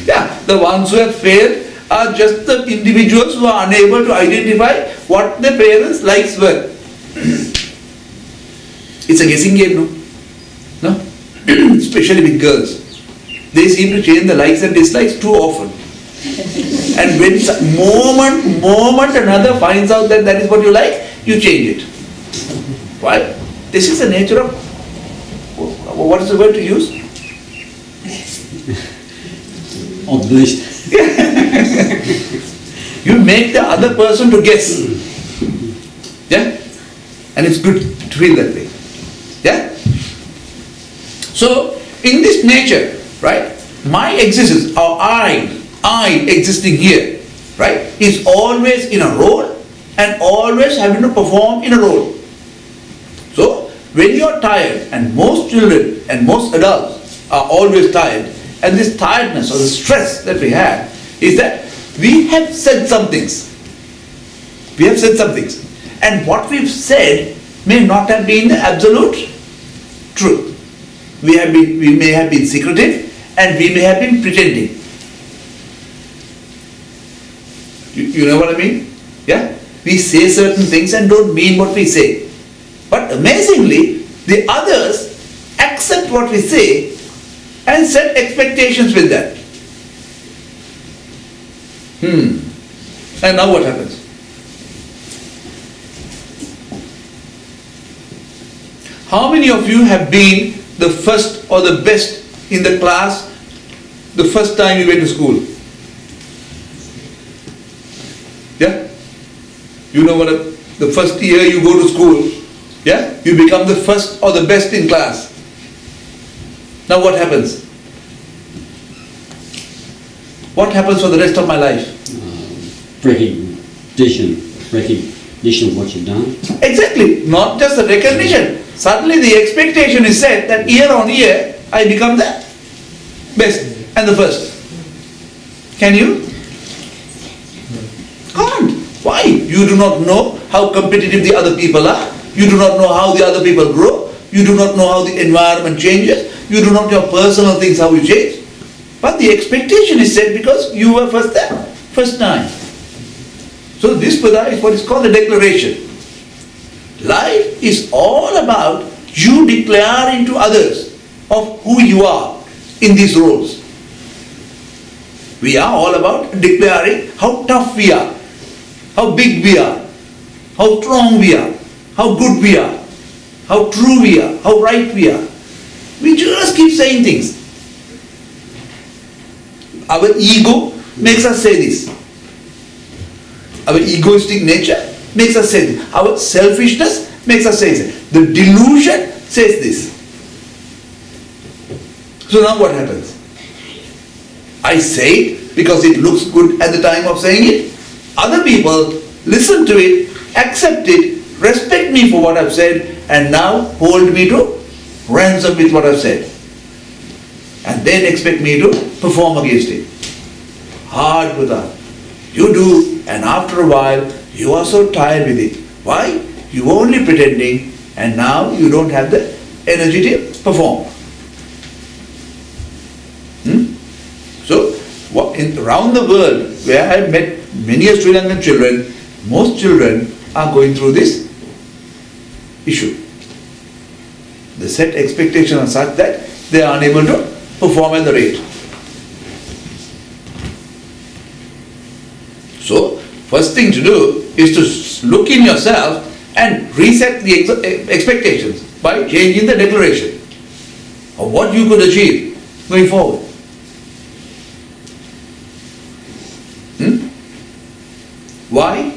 Yeah, the ones who have failed are just the individuals who are unable to identify what their parents' likes were. It's a guessing game, no? No? Especially with girls. They seem to change the likes and dislikes too often. And when moment another finds out that that is what you like, you change it. Why? This is the nature of, what is the word to use? Of beast. You make the other person to guess. Yeah? And it's good to feel that way. Yeah? So, in this nature, right, my existence, or I existing here, right, is always in a role and always having to perform in a role. So, when you are tired, and most children and most adults are always tired, and this tiredness or the stress that we have is that we have said some things. We have said some things. And what we've said may not have been the absolute truth. We may have been secretive and we may have been pretending. You know what I mean? Yeah? We say certain things and don't mean what we say. But amazingly, the others accept what we say and set expectations with that. And now what happens? How many of you have been the first or the best in the class the first time you went to school? Yeah? You know what, the first year you go to school, yeah? You become the first or the best in class. Now what happens? What happens for the rest of my life? Recognition of what you've done. Exactly, not just the recognition. Suddenly the expectation is set that year on year I become the best and the first. Can you? Can't. Why? You do not know how competitive the other people are. You do not know how the other people grow. You do not know how the environment changes. You do not know personal things, how you change. But the expectation is set because you were first there, first time. So this Buddha is what is called the declaration. Life is all about you declaring to others of who you are in these roles. We are all about declaring how tough we are, how big we are, how strong we are, how good we are, how true we are, how right we are. We just keep saying things. Our ego makes us say this. Our egoistic nature makes us say this. Our selfishness makes us say this. The delusion says this. So now what happens? I say it because it looks good at the time of saying it. Other people listen to it, accept it, respect me for what I've said, and now hold me to ransom with what I've said. And then expect me to perform against it. Hard Buddha. You do, and after a while, you are so tired with it. Why? You were only pretending, and now you don't have the energy to perform. So, around the world, where I have met many Sri Lankan children, most children are going through this issue. The set expectations are such that they are unable to perform at the rate. So, first thing to do is to look in yourself and reset the expectations by changing the declaration of what you could achieve going forward. Why?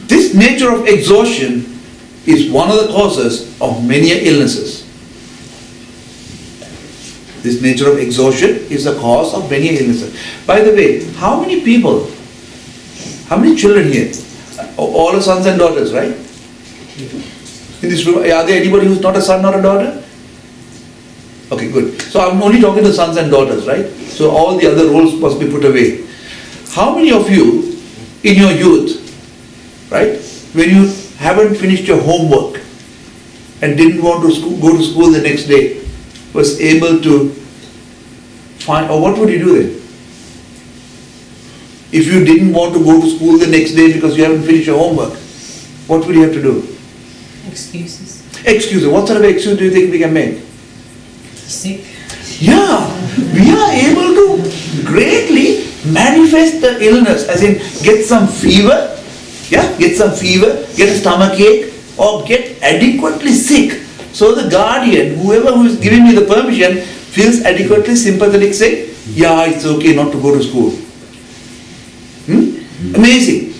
This nature of exhaustion is one of the causes of many illnesses. This nature of exhaustion is the cause of many illnesses. By the way, how many people, how many children here? All are sons and daughters, right? In this room, are there anybody who's not a son or a daughter? Okay, good. So I'm only talking to sons and daughters, right? So all the other roles must be put away. How many of you in your youth, right, when you haven't finished your homework and didn't want to go to school the next day, was able to find, or what would you do then? If you didn't want to go to school the next day because you haven't finished your homework, what would you have to do? Excuses. Excuses. What sort of excuse do you think we can make? Sick. Yeah, we are able to greatly manifest the illness, as in get some fever, get a stomach ache, or get adequately sick. So the guardian, whoever who is giving me the permission, feels adequately sympathetic, say, yeah, it's okay not to go to school. Amazing.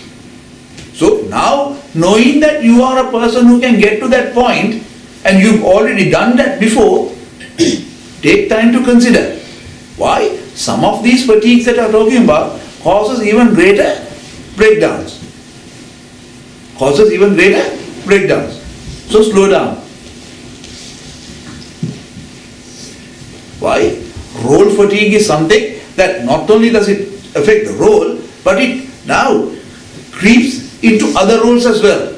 So now, knowing that you are a person who can get to that point, and you've already done that before, take time to consider. Why? Some of these fatigues that I'm talking about causes even greater breakdowns. So slow down. Why? Role fatigue is something that not only does it affect the role, but it now creeps into other roles as well.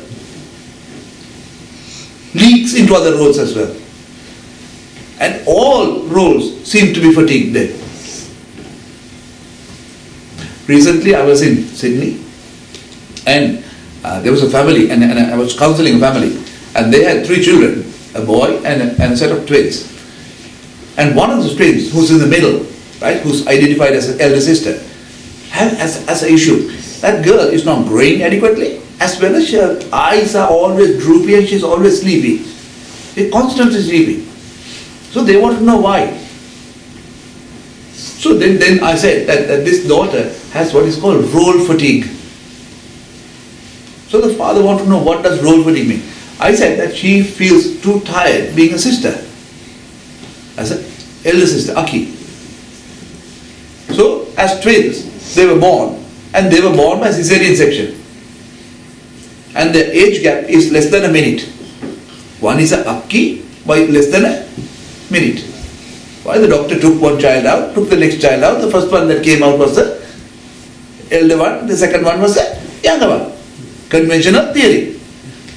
Leaks into other roles as well. And all roles seem to be fatigued then. Recently I was in Sydney, and there was a family, and I was counseling a family, and they had 3 children, a boy and a set of twins. And one of the twins, who's in the middle, right, who's identified as an elder sister, has an issue. That girl is not growing adequately, as well as her eyes are always droopy and she's always sleepy. She's constantly sleeping. So they want to know why. So then I said that this daughter has what is called role fatigue. So the father wanted to know, what does role fatigue mean? I said that she feels too tired being a sister, as an elder sister, Aki. So as twins, they were born, and they were born by cesarean section. And the age gap is less than a minute. One is a Aki by less than a minute. Why? The doctor took one child out, took the next child out. The first one that came out was the elder one, the second one was the younger one. Conventional theory.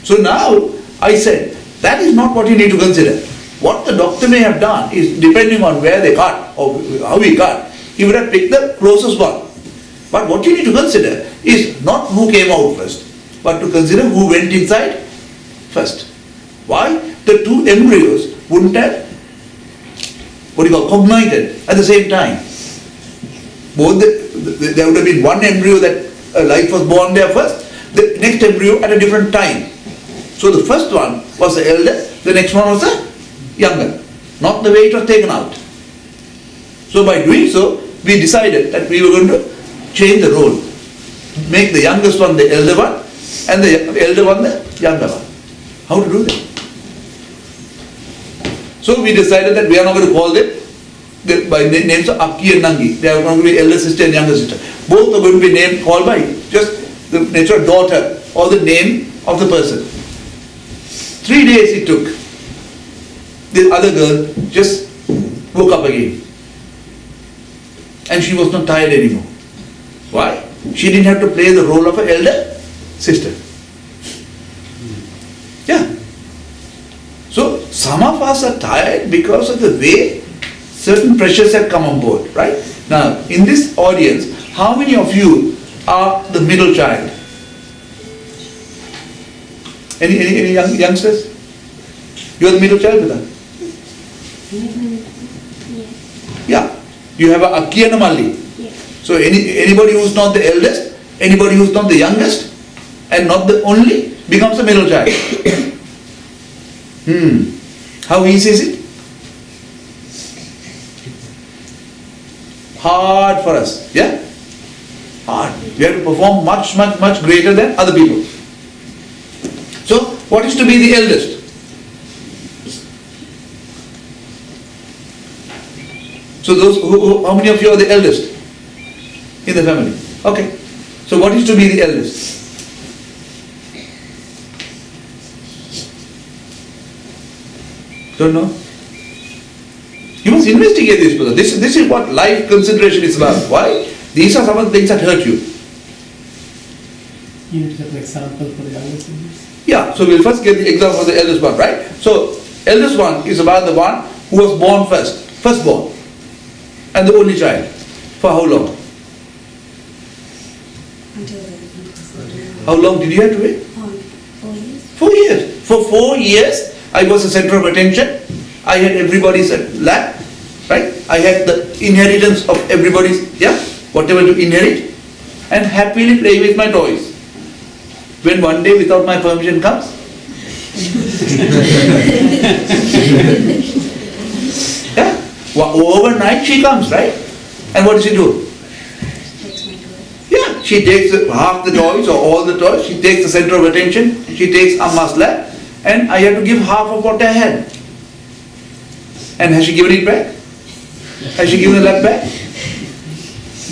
So now I said, that is not what you need to consider. What the doctor may have done is, depending on where they cut or how he cut, he would have picked the closest one. But what you need to consider is not who came out first, but to consider who went inside first. Why? The 2 embryos wouldn't have, cognited at the same time. There would have been one embryo that life was born there first, the next embryo at a different time. So the first one was the elder, the next one was the younger, not the way it was taken out. So by doing so, we decided that we were going to change the role, make the youngest one the elder one, and the elder one the younger one. How to do that? So we decided that we are not going to call them by names of Aki and Nangi. They are going to be elder sister and younger sister. Both are going to be called by just the nature of daughter or the name of the person. 3 days it took. The other girl just woke up again. And she was not tired anymore. Why? She didn't have to play the role of an elder sister. Yeah. So some of us are tired because of the way certain pressures have come on board, right? Now, in this audience, how many of you are the middle child? Any youngsters? You are the middle child, Vita? Yeah. You have a Aki and a Malli. So anybody who's not the eldest, anybody who's not the youngest, and not the only, becomes a middle child. How easy is it? Hard for us, yeah? Hard. We have to perform much greater than other people. So, what is to be the eldest? So how many of you are the eldest in the family? Okay. So what is to be the eldest? Don't know? You must investigate this, brother. This is what life consideration is about. Why? These are some of the things that hurt you. You need to have an example for the youngest in this. Yeah, so we'll first get the example of the eldest one, right? So, eldest one is about the one who was born firstborn, and the only child. For how long? How long did you have to wait? 4 years. 4 years. For 4 years, I was the center of attention. I had everybody's lap, right? I had the inheritance of everybody's, whatever to inherit, and happily play with my toys. When one day without my permission comes, overnight she comes, right? And what does she do? Yeah, she takes half the toys or all the toys, she takes the center of attention, she takes Amma's lap, and I have to give half of what I had. And has she given it back? Has she given the lap back?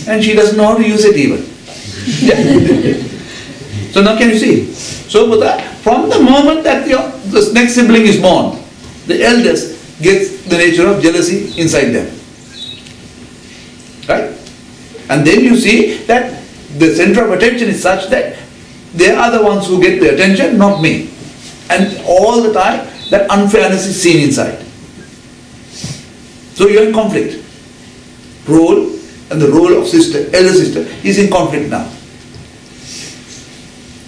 And she doesn't know how to use it even. Yeah. So now can you see? So from the moment that the next sibling is born, the eldest gets the nature of jealousy inside them. Right? And then you see that the center of attention is such that they are the ones who get the attention, not me. And all the time that unfairness is seen inside. So you are in conflict. Role and the role of elder sister is in conflict now.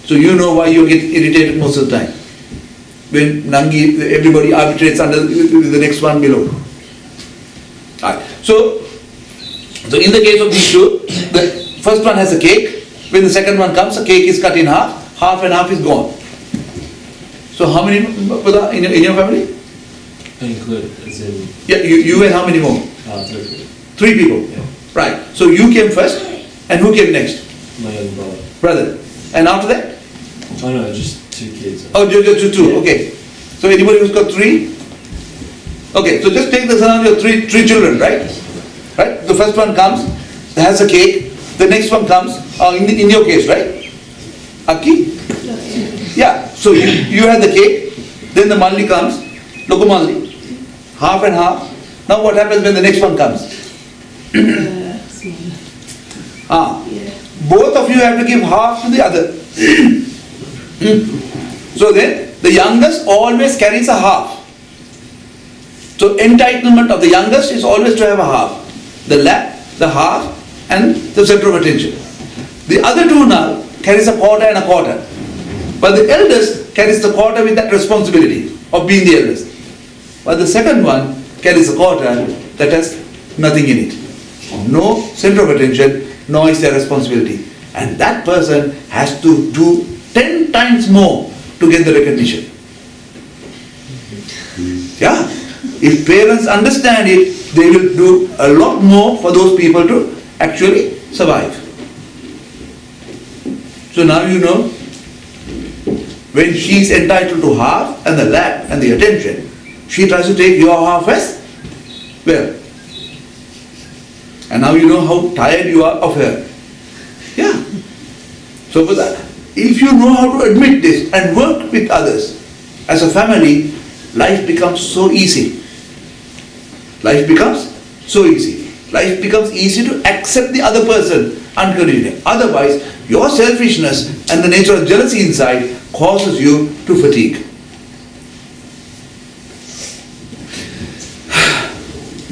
So you know why you get irritated most of the time. When Nangi, everybody arbitrates under the next one below. Right. So in the case of these two, the first one has a cake. When the second one comes, the cake is cut in half and half is gone. So how many in your family? Include, as in... Yeah, you and how many more? 3. 3 people. Yeah. Right. So you came first, and who came next? My young brother. Brother. And after that? Oh no, just 2 kids. Oh, just 2. Okay. So anybody who's got 3? Okay. So just take the scenario of three children, right? Right. The first one comes, has a cake. The next one comes. In your case, right? Aki. Yeah. So you had the cake. Then the Malli comes. Lokumalli. Half and half. Now what happens when the next one comes? Both of you have to give half to the other. So then the youngest always carries a half. So entitlement of the youngest is always to have a half. The lap, the half, and the center of attention. The other two now carries a quarter and a quarter. But the eldest carries the quarter with that responsibility of being the eldest. But the second one carries a quarter that has nothing in it. No center of attention, nor is their responsibility. And that person has to do 10 times more to get the recognition. Yeah. If parents understand it, they will do a lot more for those people to actually survive. So now you know, when she is entitled to half and the lap and the attention, she tries to take your half as well. And now you know how tired you are of her. Yeah. So for that, if you know how to admit this and work with others, as a family, life becomes so easy. Life becomes so easy. Life becomes easy to accept the other person unconditionally. Otherwise, your selfishness and the nature of jealousy inside causes you to fatigue.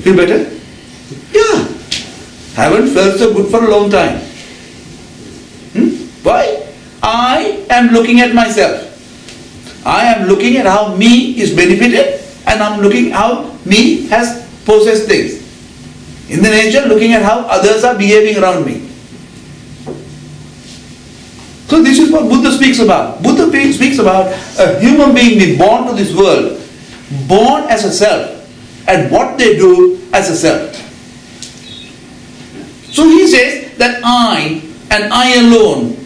Feel better? Yeah. Haven't felt so good for a long time. Why? I am looking at myself. I am looking at how me is benefited, and I'm looking how me has possessed things. In the nature, looking at how others are behaving around me. So this is what Buddha speaks about. Buddha speaks about a human being being born to this world, born as a self, and what they do as a self. So he says that I, and I alone,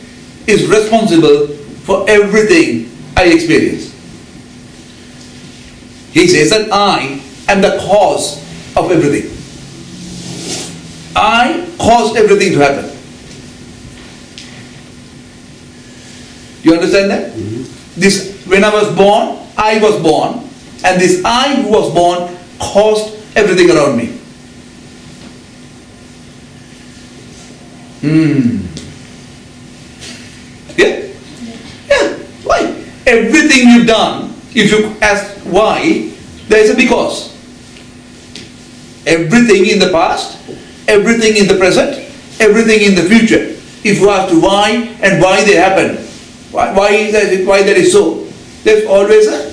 is responsible for everything I experience. He says that I am the cause of everything. I caused everything to happen. You understand that? This, when I was born, and this I who was born caused everything around me. Yeah? Yeah. Why? Everything you've done, if you ask why, there is a because. Everything in the past, everything in the present, everything in the future. If you ask why and why they happen, why that is so, there's always a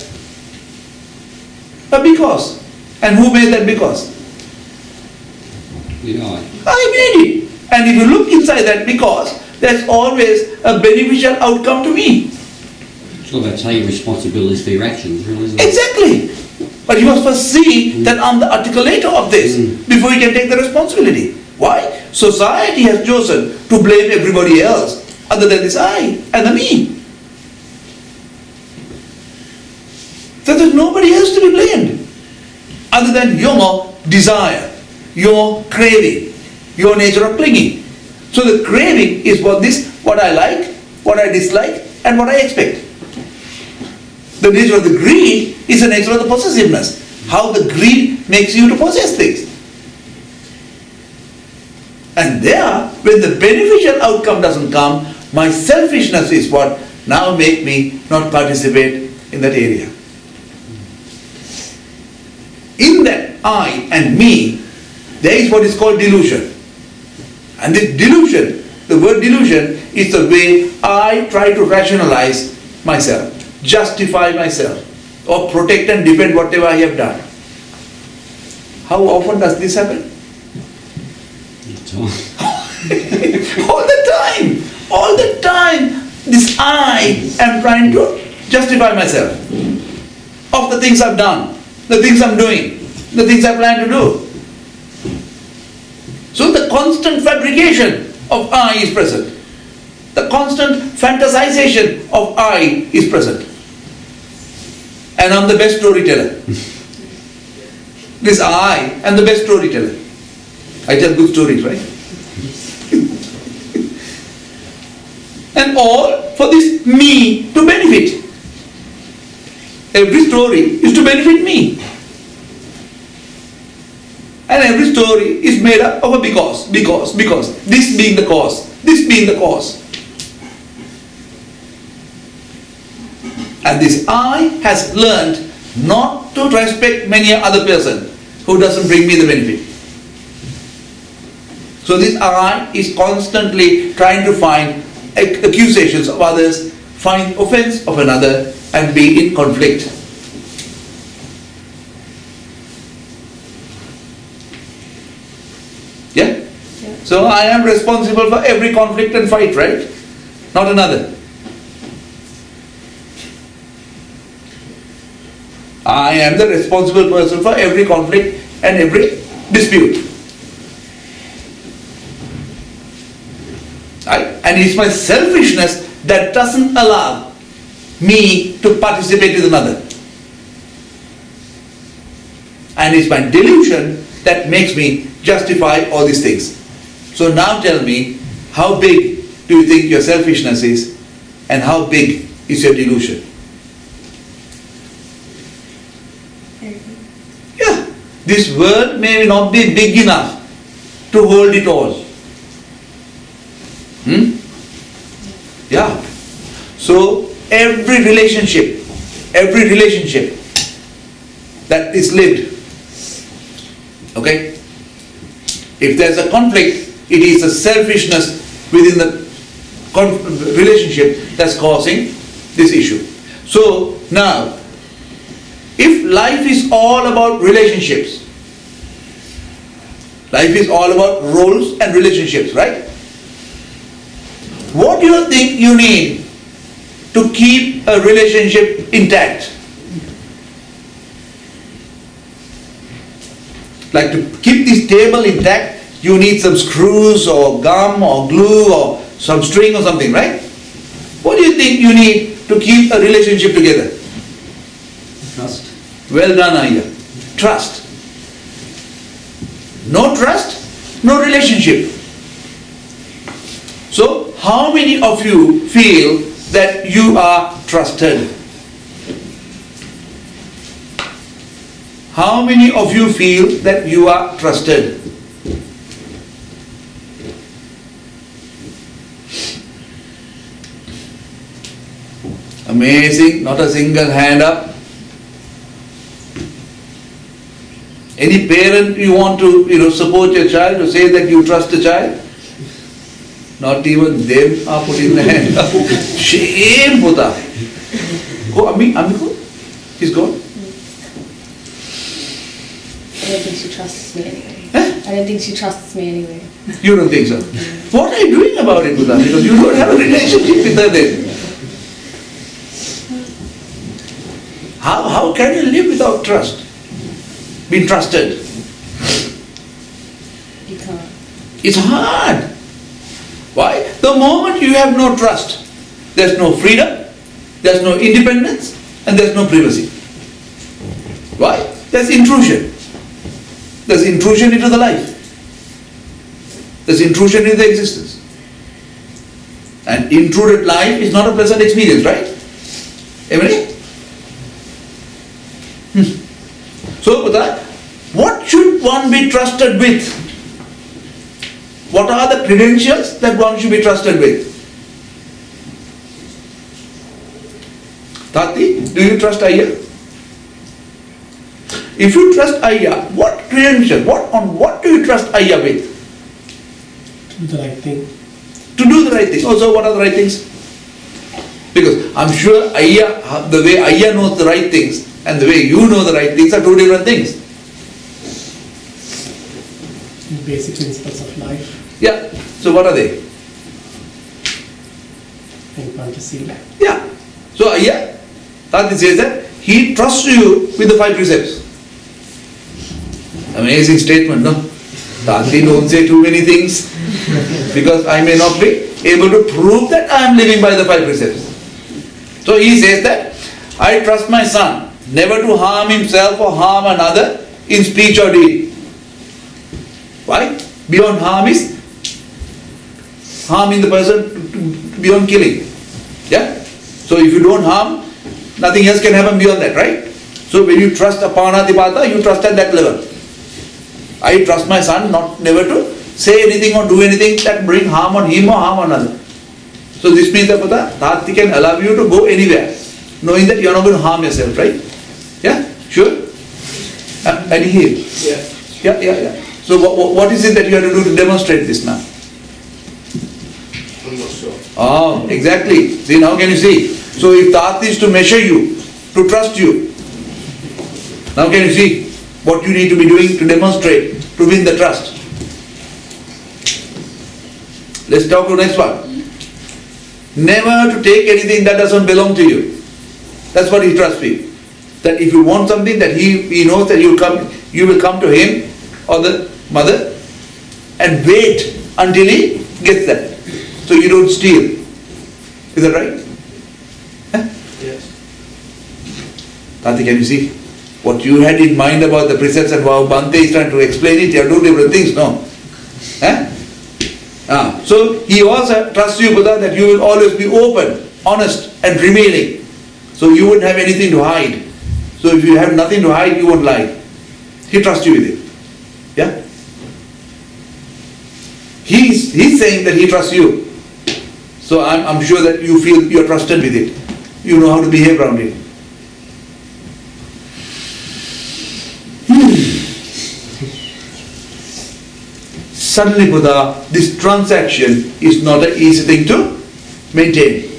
because. And who made that because? The I. I made it. And if you look inside that because, there's always a beneficial outcome to me. It's all about taking responsibilities for your actions, really, isn't it? Exactly. But you must first see that I'm the articulator of this before you can take the responsibility. Why? Society has chosen to blame everybody else other than this I and the me. So there's nobody else to be blamed other than your desire, your craving, your nature of clinging. So the craving is what I like, what I dislike, and what I expect. The nature of the greed is the nature of the possessiveness. How the greed makes you to possess things. And there, when the beneficial outcome doesn't come, my selfishness is what now make me not participate in that area. In that I and me, there is what is called delusion. And this delusion, the word delusion, is the way I try to rationalize myself, justify myself, or protect and defend whatever I have done. How often does this happen? All the time. All the time. This I am trying to justify myself of the things I've done, the things I'm doing, the things I plan to do. So the constant fabrication of I is present. The constant fantasization of I is present. And I'm the best storyteller. This I am the best storyteller. I tell good stories, right? And all for this me to benefit. Every story is to benefit me. And every story is made up of a because. This being the cause. This being the cause. And this I has learned not to respect many other person who doesn't bring me the benefit. So this I is constantly trying to find accusations of others, find offense of another, and be in conflict. Yeah? So I am responsible for every conflict and fight, right? Not another. I am the responsible person for every conflict and every dispute. Right? And it's my selfishness that doesn't allow me to participate with another. And it's my delusion that makes me justify all these things. So now tell me, how big do you think your selfishness is, and how big is your delusion? Yeah, this world may not be big enough to hold it all. Yeah. So every relationship that is lived, okay, if there's a conflict, it is a selfishness within the relationship that's causing this issue. So now, if life is all about relationships, life is all about roles and relationships, right? What do you think you need to keep a relationship intact? Like to keep this table intact, you need some screws or gum or glue or some string or something, right? What do you think you need to keep a relationship together? Trust. Well done, Ayya. Trust. No trust, no relationship. So, how many of you feel that you are trusted? How many of you feel that you are trusted? Amazing, not a single hand up. Any parent you want to support your child, to say that you trust the child? Not even them are putting the hand up. Shame, Buddha. Go, Amiku? He's gone? I don't think she trusts me anyway. Huh? I don't think she trusts me anyway. You don't think so? What are you doing about it, Buddha? Because you don't have a relationship with her then. How can you live without trust? Being trusted? You can't. It's hard. Why? The moment you have no trust, there's no freedom, there's no independence, and there's no privacy. Why? There's intrusion. There's intrusion into the life. There's intrusion into the existence. And intruded life is not a pleasant experience, right? Everybody? So, Buddha, what should one be trusted with? What are the credentials that one should be trusted with? Tati, do you trust Ayya? If you trust Ayya, what credentials, what do you trust Ayya with? To do the right thing. To do the right thing. Also, what are the right things? Because I'm sure Ayya, the way Ayya knows the right things and the way you know the right things are two different things. Basic principles of life Yeah. So what are they? and fantasy. Yeah. So Ayya, Tati says that he trusts you with the 5 precepts. Amazing statement, no? Tati, don't say too many things because I may not be able to prove that I am living by the 5 precepts. So he says that I trust my son never to harm himself or harm another in speech or deed. Why? Beyond harm is harming the person beyond killing. Yeah? So if you don't harm, nothing else can happen beyond that, right? So when you trust Apanatipata, you trust at that level. I trust my son never to say anything or do anything that bring harm on him or harm on another. So this means that Tati can allow you to go anywhere, knowing that you are not going to harm yourself, right? Yeah? Sure? And he? Yeah. So what is it that you have to do to demonstrate this now? I'm not sure. Oh, exactly. See, now can you see? So if Tati is to measure you, to trust you, now can you see what you need to be doing to demonstrate, to win the trust? Let's talk to the next one. Never to take anything that doesn't belong to you. That's what he trusts you. That if you want something, that he knows that you will come to him or the mother and wait until he gets that. So you don't steal. Is that right? Huh? Yes. Tati, can you see? What you had in mind about the precepts and how Bhante is trying to explain it, you are two different things, no? So he also trusts you, Buddha, that you will always be open, honest and revealing. So you won't have anything to hide. So if you have nothing to hide, you won't lie. He trusts you with it. Yeah? He's saying that he trusts you. So I'm sure that you feel you are trusted with it. You know how to behave around it. Suddenly, Buddha, this transaction is not an easy thing to maintain.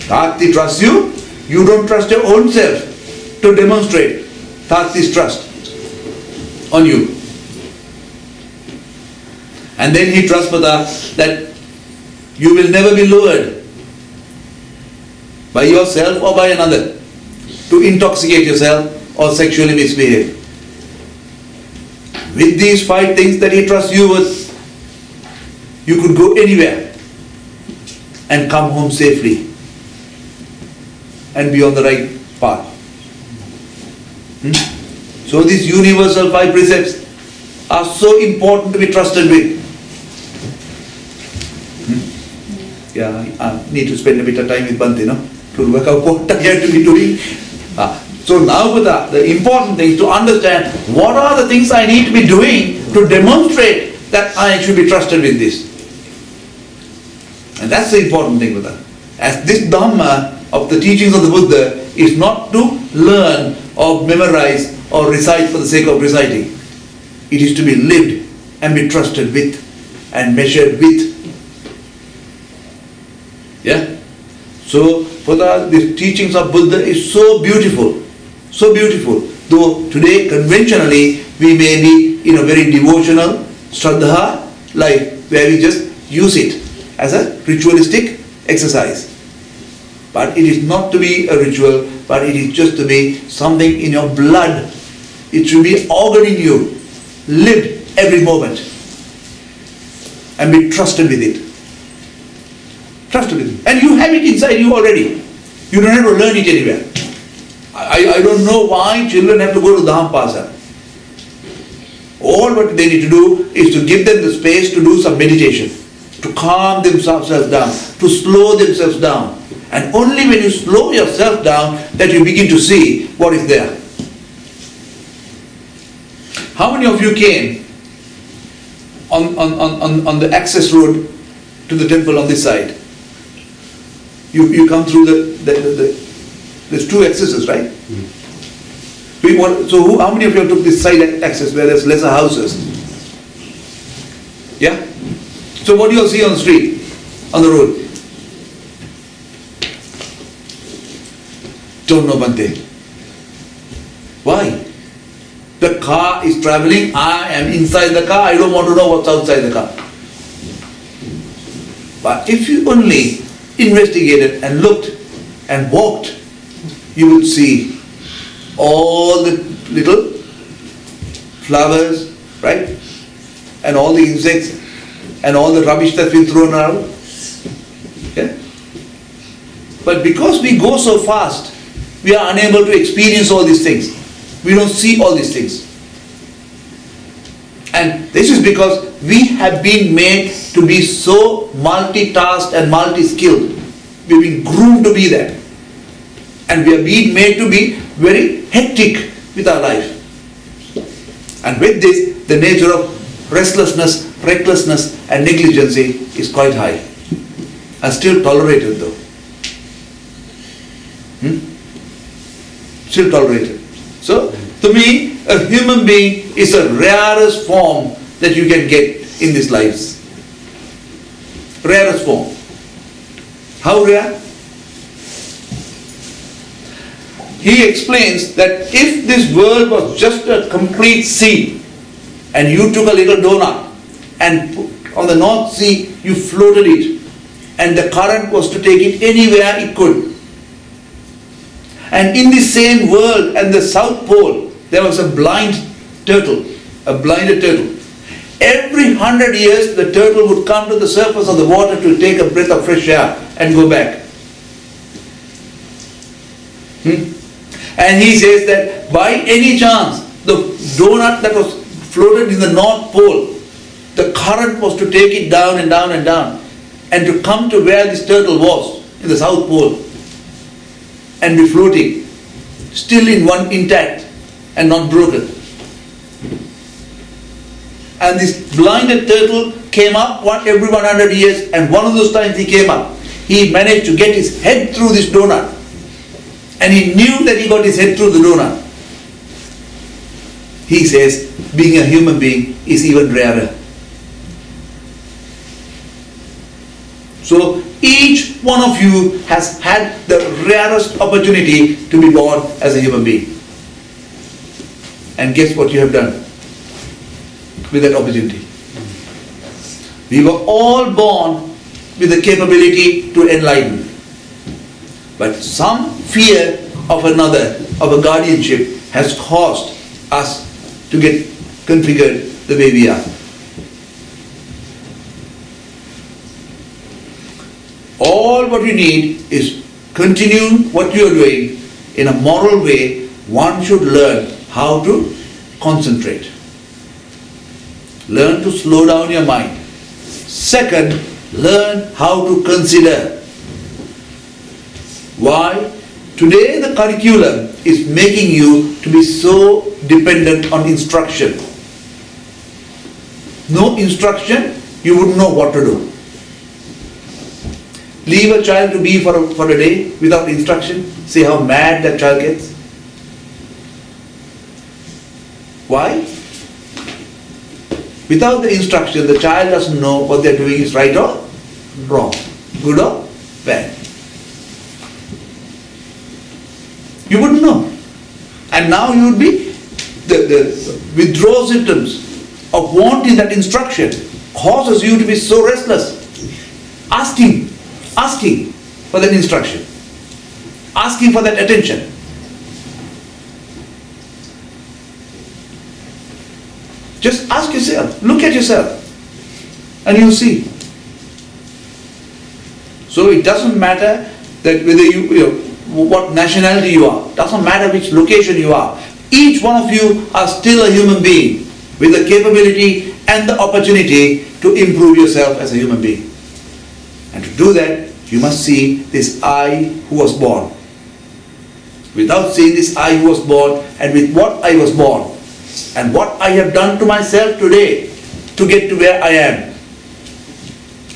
Tati trusts you, you don't trust your own self to demonstrate Tati's trust on you. And then he trusts, Buddha, that you will never be lured by yourself or by another to intoxicate yourself or sexually misbehave. With these 5 things that he trusts you with, you could go anywhere and come home safely and be on the right path. So these universal 5 precepts are so important to be trusted with. Yeah, I need to spend a bit of time with Bhante, no? To work out what I have to be doing. So now, Buddha, the important thing is to understand what are the things I need to be doing to demonstrate that I should be trusted with this. And that's the important thing, Buddha. As this Dhamma of the teachings of the Buddha is not to learn or memorize or recite for the sake of reciting. It is to be lived and be trusted with and measured with. Yeah? So, the teachings of Buddha is so beautiful, so beautiful. Though today, conventionally, we may be in a very devotional, Shraddha life, where we just use it as a ritualistic exercise. But it is not to be a ritual, but it is just to be something in your blood. It should be organ in you, lived every moment, and be trusted with it. Trusted with it. And you have it inside you already. You don't have to learn it anywhere. I don't know why children have to go to Dhamma. All what they need to do is to give them the space to do some meditation, to calm themselves down, to slow themselves down. And only when you slow yourself down that you begin to see what is there. How many of you came on the access road to the temple on this side? You come through there's two accesses, right? How many of you took this side access where there's lesser houses? Yeah? So what do you see on the street, on the road? Don't know, Bante. Why? The car is traveling, I am inside the car, I don't want to know what's outside the car. But if you only investigated and looked and walked, you would see all the little flowers, right? And all the insects and all the rubbish that's been thrown around. Yeah? But because we go so fast, we are unable to experience all these things. We don't see all these things. And this is because we have been made to be so multitasked and multi-skilled. We've been groomed to be that. And we are being made to be very hectic with our life. And with this, the nature of restlessness, recklessness and negligency is quite high. And still tolerated though. Still tolerated. So, to me, a human being is the rarest form that you can get in these lives. Rarest form. How rare? He explains that if this world was just a complete sea and you took a little donut and on the North Sea you floated it and the current was to take it anywhere it could. And in the same world and the South Pole there was a blind turtle, a blinded turtle. Every 100 years the turtle would come to the surface of the water to take a breath of fresh air and go back. And he says that by any chance the donut that was floated in the North Pole, the current was to take it down and down and down and to come to where this turtle was in the South Pole and be floating still in one intact and not broken. And this blinded turtle came up every 100 years, and one of those times he came up, he managed to get his head through this donut. And he knew that he got his head through the donut. He says, being a human being is even rarer. So each one of you has had the rarest opportunity to be born as a human being. And guess what you have done with that opportunity? We were all born with the capability to enlighten. But some fear of another, of a guardianship, has caused us to get configured the way we are. All what you need is continue what you are doing in a moral way. One should learn how to concentrate. Learn to slow down your mind. Second, learn how to consider. Why? Today the curriculum is making you to be so dependent on instruction. No instruction, you wouldn't know what to do. Leave a child to be for a day without instruction. See how mad that child gets. Why? Without the instruction, the child doesn't know what they're doing is right or wrong, good or bad. You wouldn't know. And now you would be, the withdrawal symptoms of wanting that instruction causes you to be so restless. Asking for that instruction. Asking for that attention. Just ask yourself, look at yourself, and you'll see. So it doesn't matter that whether what nationality you are, doesn't matter which location you are. Each one of you are still a human being with the capability and the opportunity to improve yourself as a human being. And to do that, you must see this I who was born. Without seeing this I who was born and with what I was born and what I have done to myself today to get to where I am,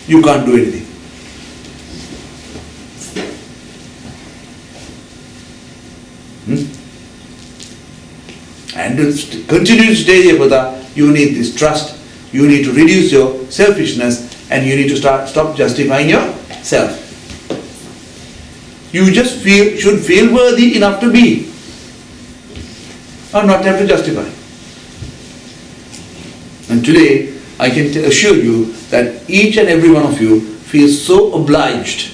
you can't do anything. And to continue to stay here, Buddha, you need this trust, you need to reduce your selfishness, and you need to stop justifying yourself. You just should feel worthy enough to be, or not have to justify. And today, I can assure you that each and every one of you feels so obliged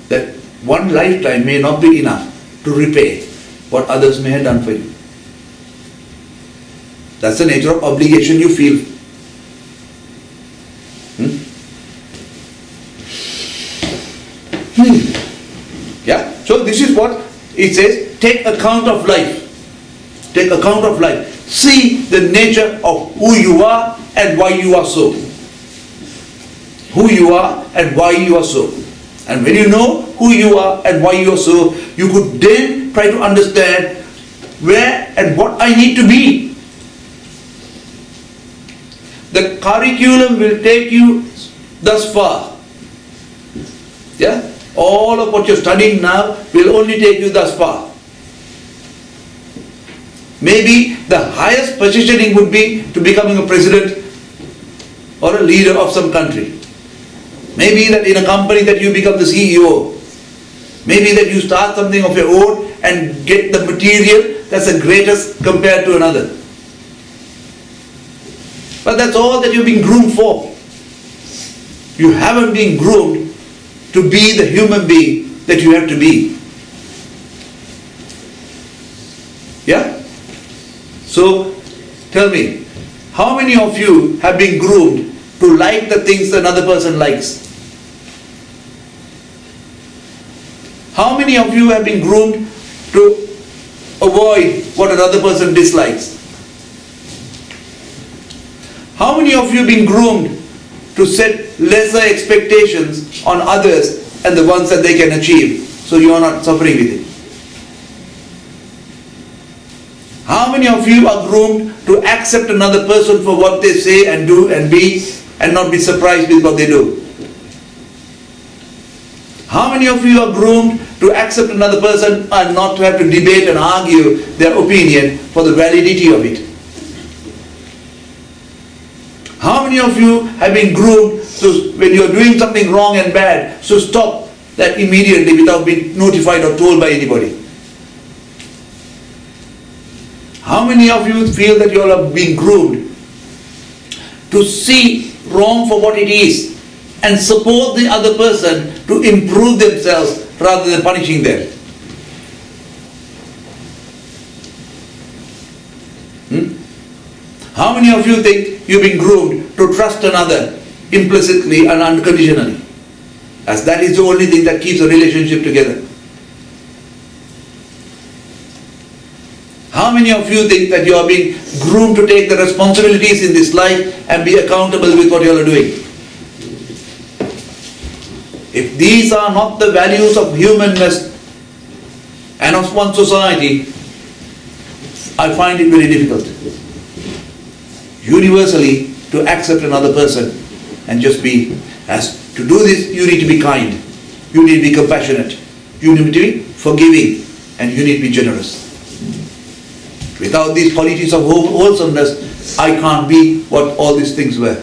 that one lifetime may not be enough to repay what others may have done for you. That's the nature of obligation you feel. Yeah? So this is what it says, take account of life. Take account of life. See the nature of who you are and why you are so. Who you are and why you are so. And when you know who you are and why you are so, you could then try to understand where and what I need to be. The curriculum will take you thus far. Yeah? All of what you're studying now will only take you thus far. Maybe the highest positioning would be to becoming a president or a leader of some country. Maybe that in a company that you become the CEO. Maybe that you start something of your own and get the material that's the greatest compared to another. But that's all that you've been groomed for. You haven't been groomed to be the human being that you have to be. Yeah? So, tell me, how many of you have been groomed to like the things another person likes? How many of you have been groomed to avoid what another person dislikes? How many of you have been groomed to set lesser expectations on others and the ones that they can achieve, so you are not suffering with it? How many of you are groomed to accept another person for what they say and do and be, and not be surprised with what they do? How many of you are groomed to accept another person and not to have to debate and argue their opinion for the validity of it? How many of you have been groomed to, when you are doing something wrong and bad, so stop that immediately without being notified or told by anybody? How many of you feel that you all are being groomed to see wrong for what it is and support the other person to improve themselves rather than punishing them? How many of you think you've been groomed to trust another implicitly and unconditionally, as that is the only thing that keeps a relationship together? How many of you think that you are being groomed to take the responsibilities in this life and be accountable with what you are doing? If these are not the values of humanness and of one society, I find it very difficult universally to accept another person and just be, as to do this you need to be kind, you need to be compassionate, you need to be forgiving, and you need to be generous. Without these qualities of wholesomeness, I can't be what all these things were.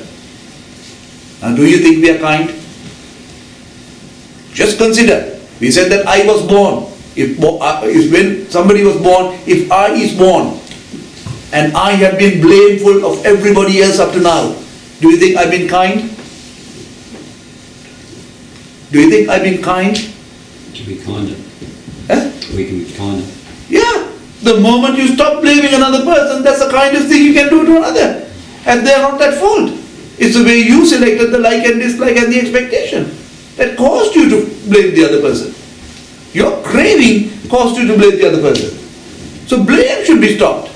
Now do you think we are kind? Just consider, we said that I was born. If when somebody was born, if I is born, and I have been blameful of everybody else up to now, do you think I've been kind? Do you think I've been kind? To be kinder. Huh? We can be kinder. Yeah. The moment you stop blaming another person, that's the kindest thing you can do to another. And they're not at fault. It's the way you selected the like and dislike and the expectation that caused you to blame the other person. Your craving caused you to blame the other person. So blame should be stopped.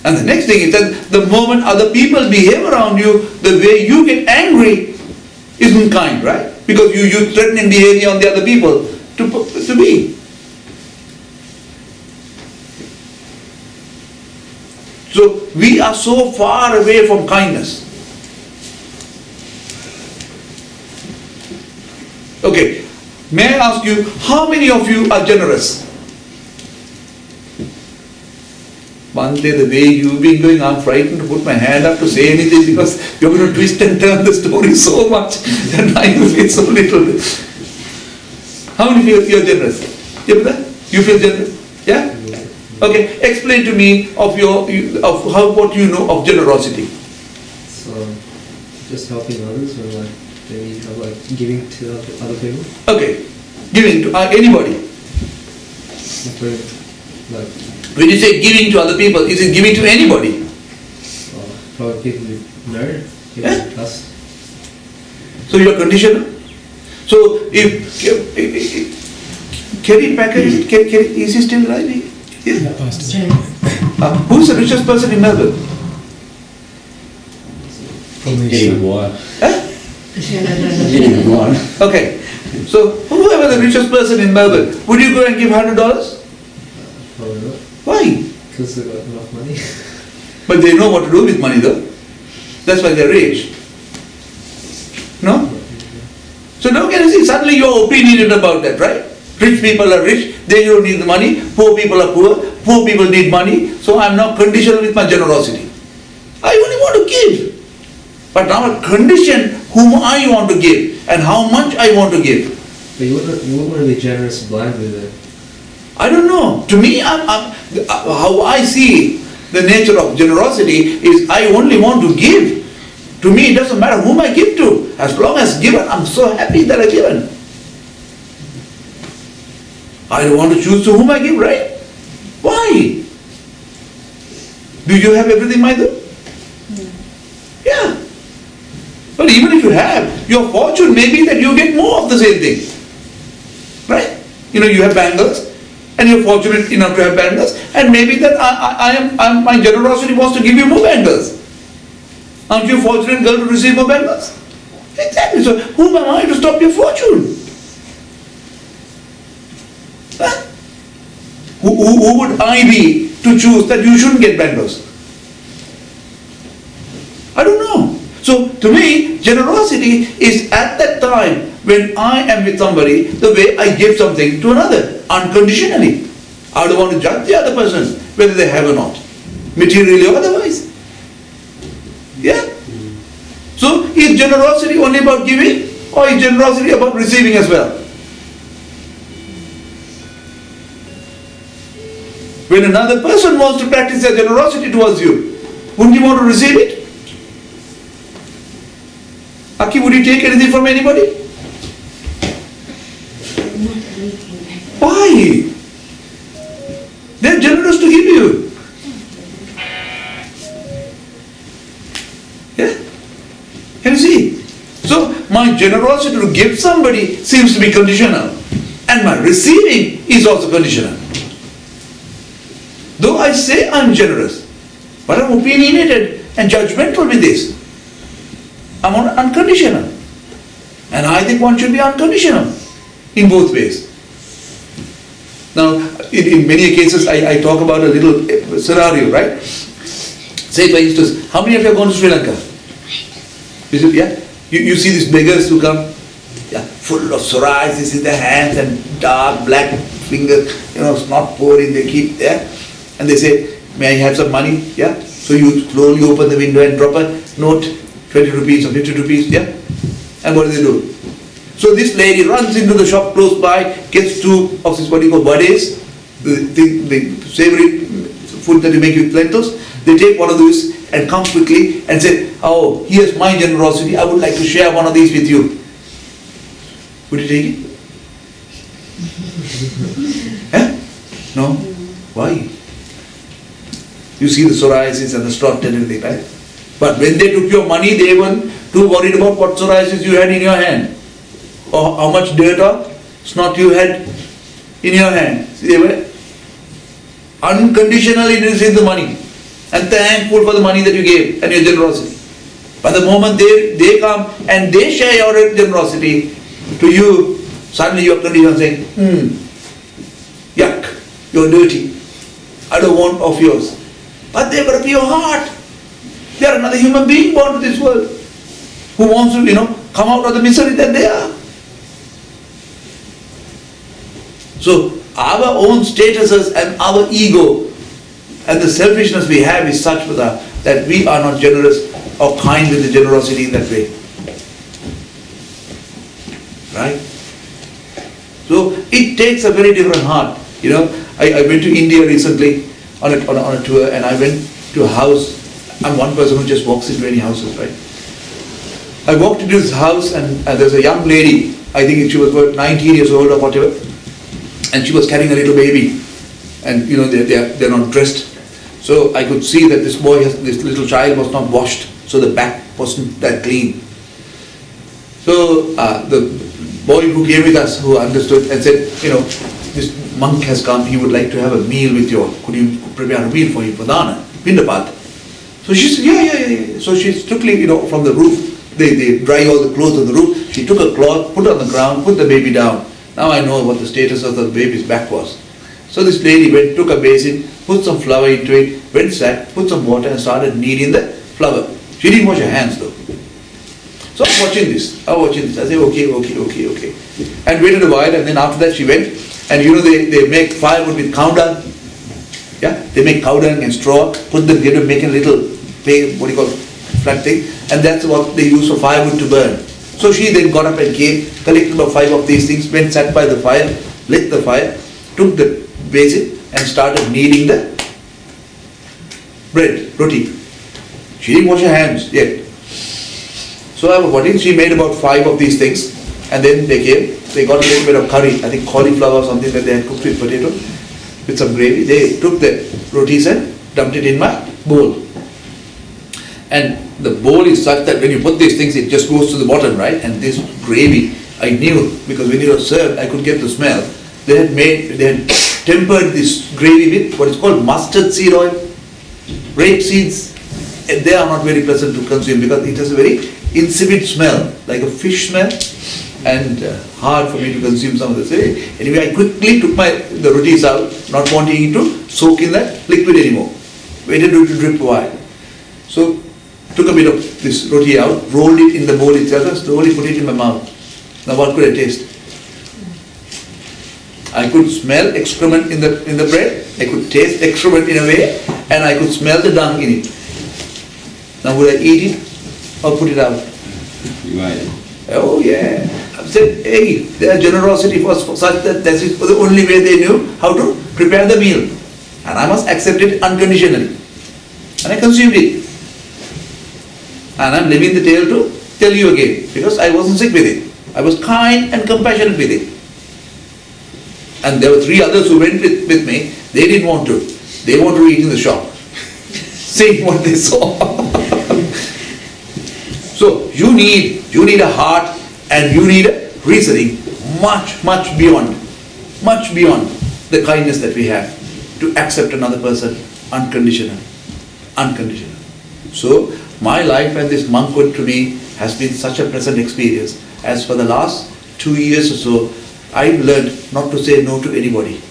And the next thing is that the moment other people behave around you, the way you get angry isn't kind, right? Because you use threatening behavior on the other people to be. So we are so far away from kindness. Okay, may I ask you, how many of you are generous? One day, the way you've been going, I'm frightened to put my hand up to say anything because you're going to twist and turn the story so much that I will feel so little. How many feel you're generous? You feel generous? Yeah? Okay, explain to me of what you know of generosity. So, just helping others when like they have like giving to other people. Okay, giving to anybody. Like when you say giving to other people, is it giving to anybody? probably people we know, people Yeah. us. So you are conditional. So if Kerry Packer, is he still alive? Yeah. Who's the richest person in Melbourne? Eddie McGuire. Huh? Eddie McGuire. Okay. So whoever the richest person in Melbourne, would you go and give $100? Probably not. Why? Because they've got enough money. But they know what to do with money though. That's why they're rich. No? So now can you see, suddenly you're opinionated about that, right? Rich people are rich, they don't need the money. Poor people are poor people need money. So I'm now conditional with my generosity. I only want to give. But now I condition whom I want to give and how much I want to give. But you wouldn't want to be generous blindly though. I don't know. To me, how I see the nature of generosity is I only want to give. To me, it doesn't matter whom I give to. As long as given, I'm so happy that I've given. I don't want to choose to whom I give, right? Why? Do you have everything, Maidhu? No. Yeah. But even if you have, your fortune may be that you get more of the same thing. Right? You have bangles, and you're fortunate enough to have bangles, and maybe that my generosity wants to give you more bangles. Aren't you a fortunate girl to receive more bangles? Exactly. So whom am I to stop your fortune? Huh? Who would I be to choose that you shouldn't get bangles? I don't know. So to me, generosity is at that time when I am with somebody, the way I give something to another, unconditionally. I don't want to judge the other person whether they have or not, materially or otherwise. Yeah? So is generosity only about giving, or is generosity about receiving as well? When another person wants to practice their generosity towards you, wouldn't you want to receive it? Aki, would you take anything from anybody? Not anything. Why? They're generous to give you. Yeah? Can you see? So my generosity to give somebody seems to be conditional, and my receiving is also conditional. Though I say I'm generous, but I'm opinionated and judgmental with this. I'm unconditional. And I think one should be unconditional in both ways. Now, in many cases, I talk about a little scenario, right? Say, for instance, how many of you have gone to Sri Lanka? Yeah? You see these beggars who come, yeah, full of psoriasis in their hands and dark black fingers, snot pouring, they keep there. And they say, may I have some money? Yeah? So you slowly open the window and drop a note, 20 rupees or 50 rupees, yeah? And what do? So this lady runs into the shop close by, gets two of this what you call vades, the savory food that you make with lentils. They take one of those and come quickly and say, oh, here's my generosity, I would like to share one of these with you. Would you take it? Eh? No? Why? You see the psoriasis and the strut and everything, right? But when they took your money, they weren't too worried about what psoriasis you had in your hand, or how much dirt or snot you had in your hand. They were unconditionally received the money and thankful for the money that you gave and your generosity. But the moment they come and they share your generosity to you, suddenly you are conditioned saying, yuck, you're dirty, I don't want of yours. But they've got a pure heart. They are another human being born to this world who wants to, come out of the misery that they are. So our own statuses and our ego and the selfishness we have is such that we are not generous or kind with the generosity in that way. Right? So it takes a very different heart. I went to India recently on a tour, and I went to a house. I'm one person who just walks into any houses, right? I walked into this house, and there's a young lady, I think she was about 19 years old or whatever, and she was carrying a little baby, and they're not dressed. So I could see that this little child was not washed, so the back wasn't that clean. So the boy who came with us, who understood and said, this monk has come, he would like to have a meal with you. Could you prepare a meal for him for dana, pindapat? So she said, yeah. So she strictly, from the roof, they dry all the clothes on the roof. She took a cloth, put it on the ground, put the baby down. Now I know what the status of the baby's back was. So this lady went, took a basin, put some flour into it, went sat, put some water and started kneading the flour. She didn't wash her hands though. So I'm watching this. I say, okay. And waited a while, and then after that she went, and they make firewood with cow dung. Yeah, they make cow dung and straw, put them together, make a little, flat thing, and that's what they use for firewood to burn. So she then got up and came, collected about 5 of these things, went, sat by the fire, lit the fire, took the basin and started kneading the bread, roti. She didn't wash her hands yet. So I was watching, she made about 5 of these things, and then they came, they got a little bit of curry, I think cauliflower or something that they had cooked with potato, with some gravy. They took the rotis and dumped it in my bowl. And the bowl is such that when you put these things, it just goes to the bottom, right? And this gravy, I knew, because when it was served, I could get the smell. They had tempered this gravy with what is called mustard seed oil, rape seeds. And they are not very pleasant to consume because it has a very insipid smell, like a fish smell, and hard for me to consume some of this. Anyway, I quickly took the rotis out, not wanting it to soak in that liquid anymore. Waited to drip a while. So took a bit of this roti out, rolled it in the bowl itself and slowly put it in my mouth. Now what could I taste? I could smell excrement in the bread, I could taste excrement in a way, and I could smell the dung in it. Now would I eat it or put it out? You ate it. Oh yeah. I said, hey, their generosity was such that this is the only way they knew how to prepare the meal. And I must accept it unconditionally. And I consumed it. And I'm leaving the tale to tell you again, because I wasn't sick with it. I was kind and compassionate with it. And there were 3 others who went with me. They didn't want to. They wanted to eat in the shop, seeing what they saw. So you need a heart, and you need a reasoning much beyond the kindness that we have to accept another person unconditional. So my life and this monkhood to me has been such a pleasant experience, as for the last 2 years or so I've learned not to say no to anybody.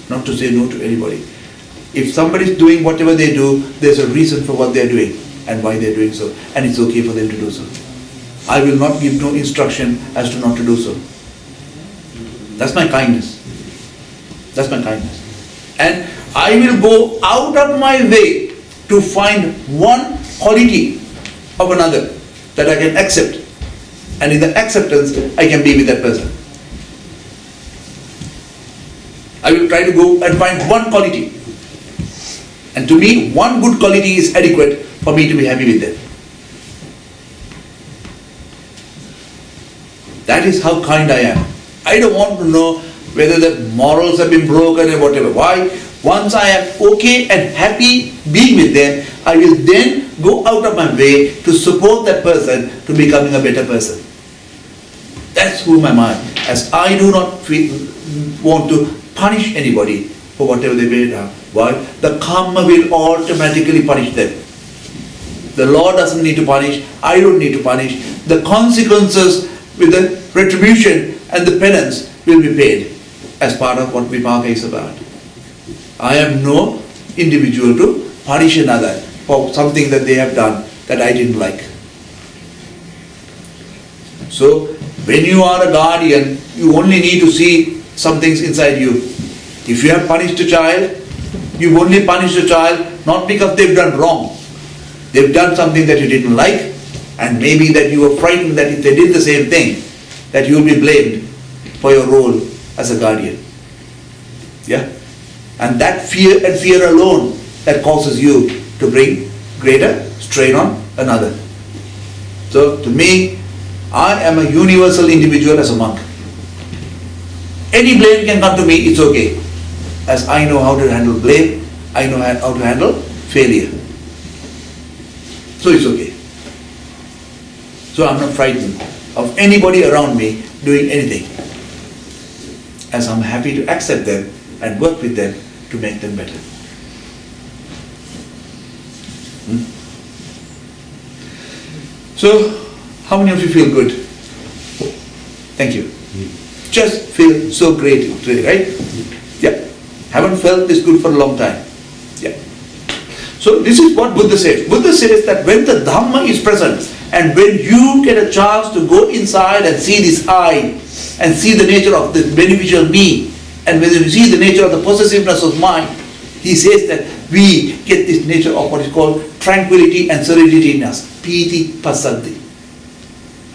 Not to say no to anybody. If somebody is doing whatever they do, there's a reason for what they're doing and why they're doing so, and it's okay for them to do so. I will not give no instruction as to not to do so. That's my kindness. That's my kindness. And I will go out of my way to find one quality of another that I can accept And in the acceptance, I can be with that person. I will try to go and find one quality. And to me, one good quality is adequate for me to be happy with them. That is how kind I am. I don't want to know whether the morals have been broken or whatever. Why? Once I am okay and happy being with them, I will then go out of my way to support that person to becoming a better person. That's who my mind. As I do not want to punish anybody for whatever they may have. Why? The karma will automatically punish them. The Lord doesn't need to punish. I don't need to punish. The consequences with the retribution and the penance will be paid as part of what Vipaka is about. I am no individual to punish another for something that they have done that I didn't like. So, when you are a guardian, you only need to see some things inside you. If you have punished a child, you only punish the child not because they've done wrong. They've done something that you didn't like, and maybe that you were frightened that if they did the same thing, that you will be blamed for your role as a guardian. Yeah? And that fear and fear alone that causes you to bring greater strain on another. So to me, I am a universal individual as a monk. Any blame can come to me, it's okay. As I know how to handle blame, I know how to handle failure. So it's okay. So I'm not frightened of anybody around me doing anything. As I'm happy to accept them and work with them to make them better. So, how many of you feel good? Thank you. Just feel so great today, right? Yeah. Haven't felt this good for a long time. Yeah. So this is what Buddha says. Buddha says that when the Dhamma is present and when you get a chance to go inside and see this I and see the nature of the beneficial me and when you see the nature of the possessiveness of mind, he says that we get this nature of what is called tranquility and serenity in us. Piti pasanti.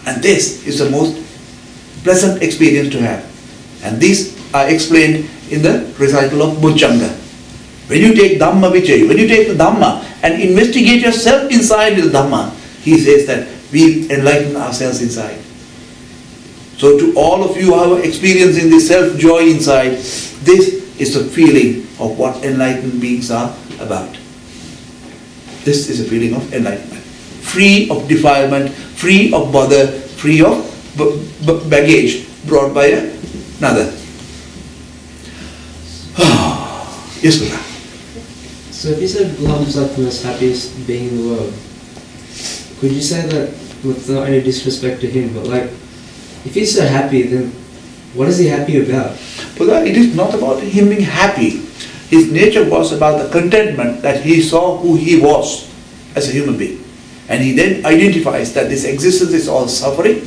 And this is the most pleasant experience to have. And this I explained in the recital of Bujjanga. When you take Dhamma Vijay, when you take the Dhamma and investigate yourself inside with the Dhamma, he says that we enlighten ourselves inside. So to all of you who are experiencing this self-joy inside, this is the feeling of what enlightened beings are about. This is a feeling of enlightenment. Free of defilement, free of bother, free of baggage brought by another. Yes, Buddha. So if you said Buddha is like the most happiest being in the world, could you say that without any disrespect to him, but like, if he's so happy, then what is he happy about? Buddha, it is not about him being happy. His nature was about the contentment that he saw who he was as a human being. And he then identifies that this existence is all suffering,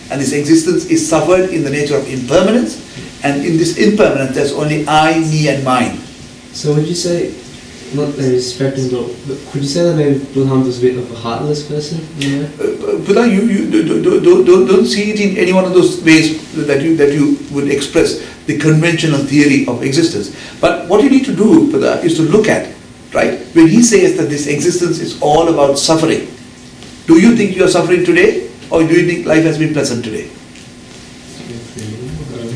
and this existence is suffered in the nature of impermanence, and in this impermanence there's only I, me and mine. So would you say, not respecting, but could you say that maybe Buddha was a bit of a heartless person? You know? Buddha, you don't see it in any one of those ways that you would express the conventional theory of existence. But what you need to do, Buddha, is to look at, right? When he says that this existence is all about suffering, do you think you are suffering today, or do you think life has been pleasant today?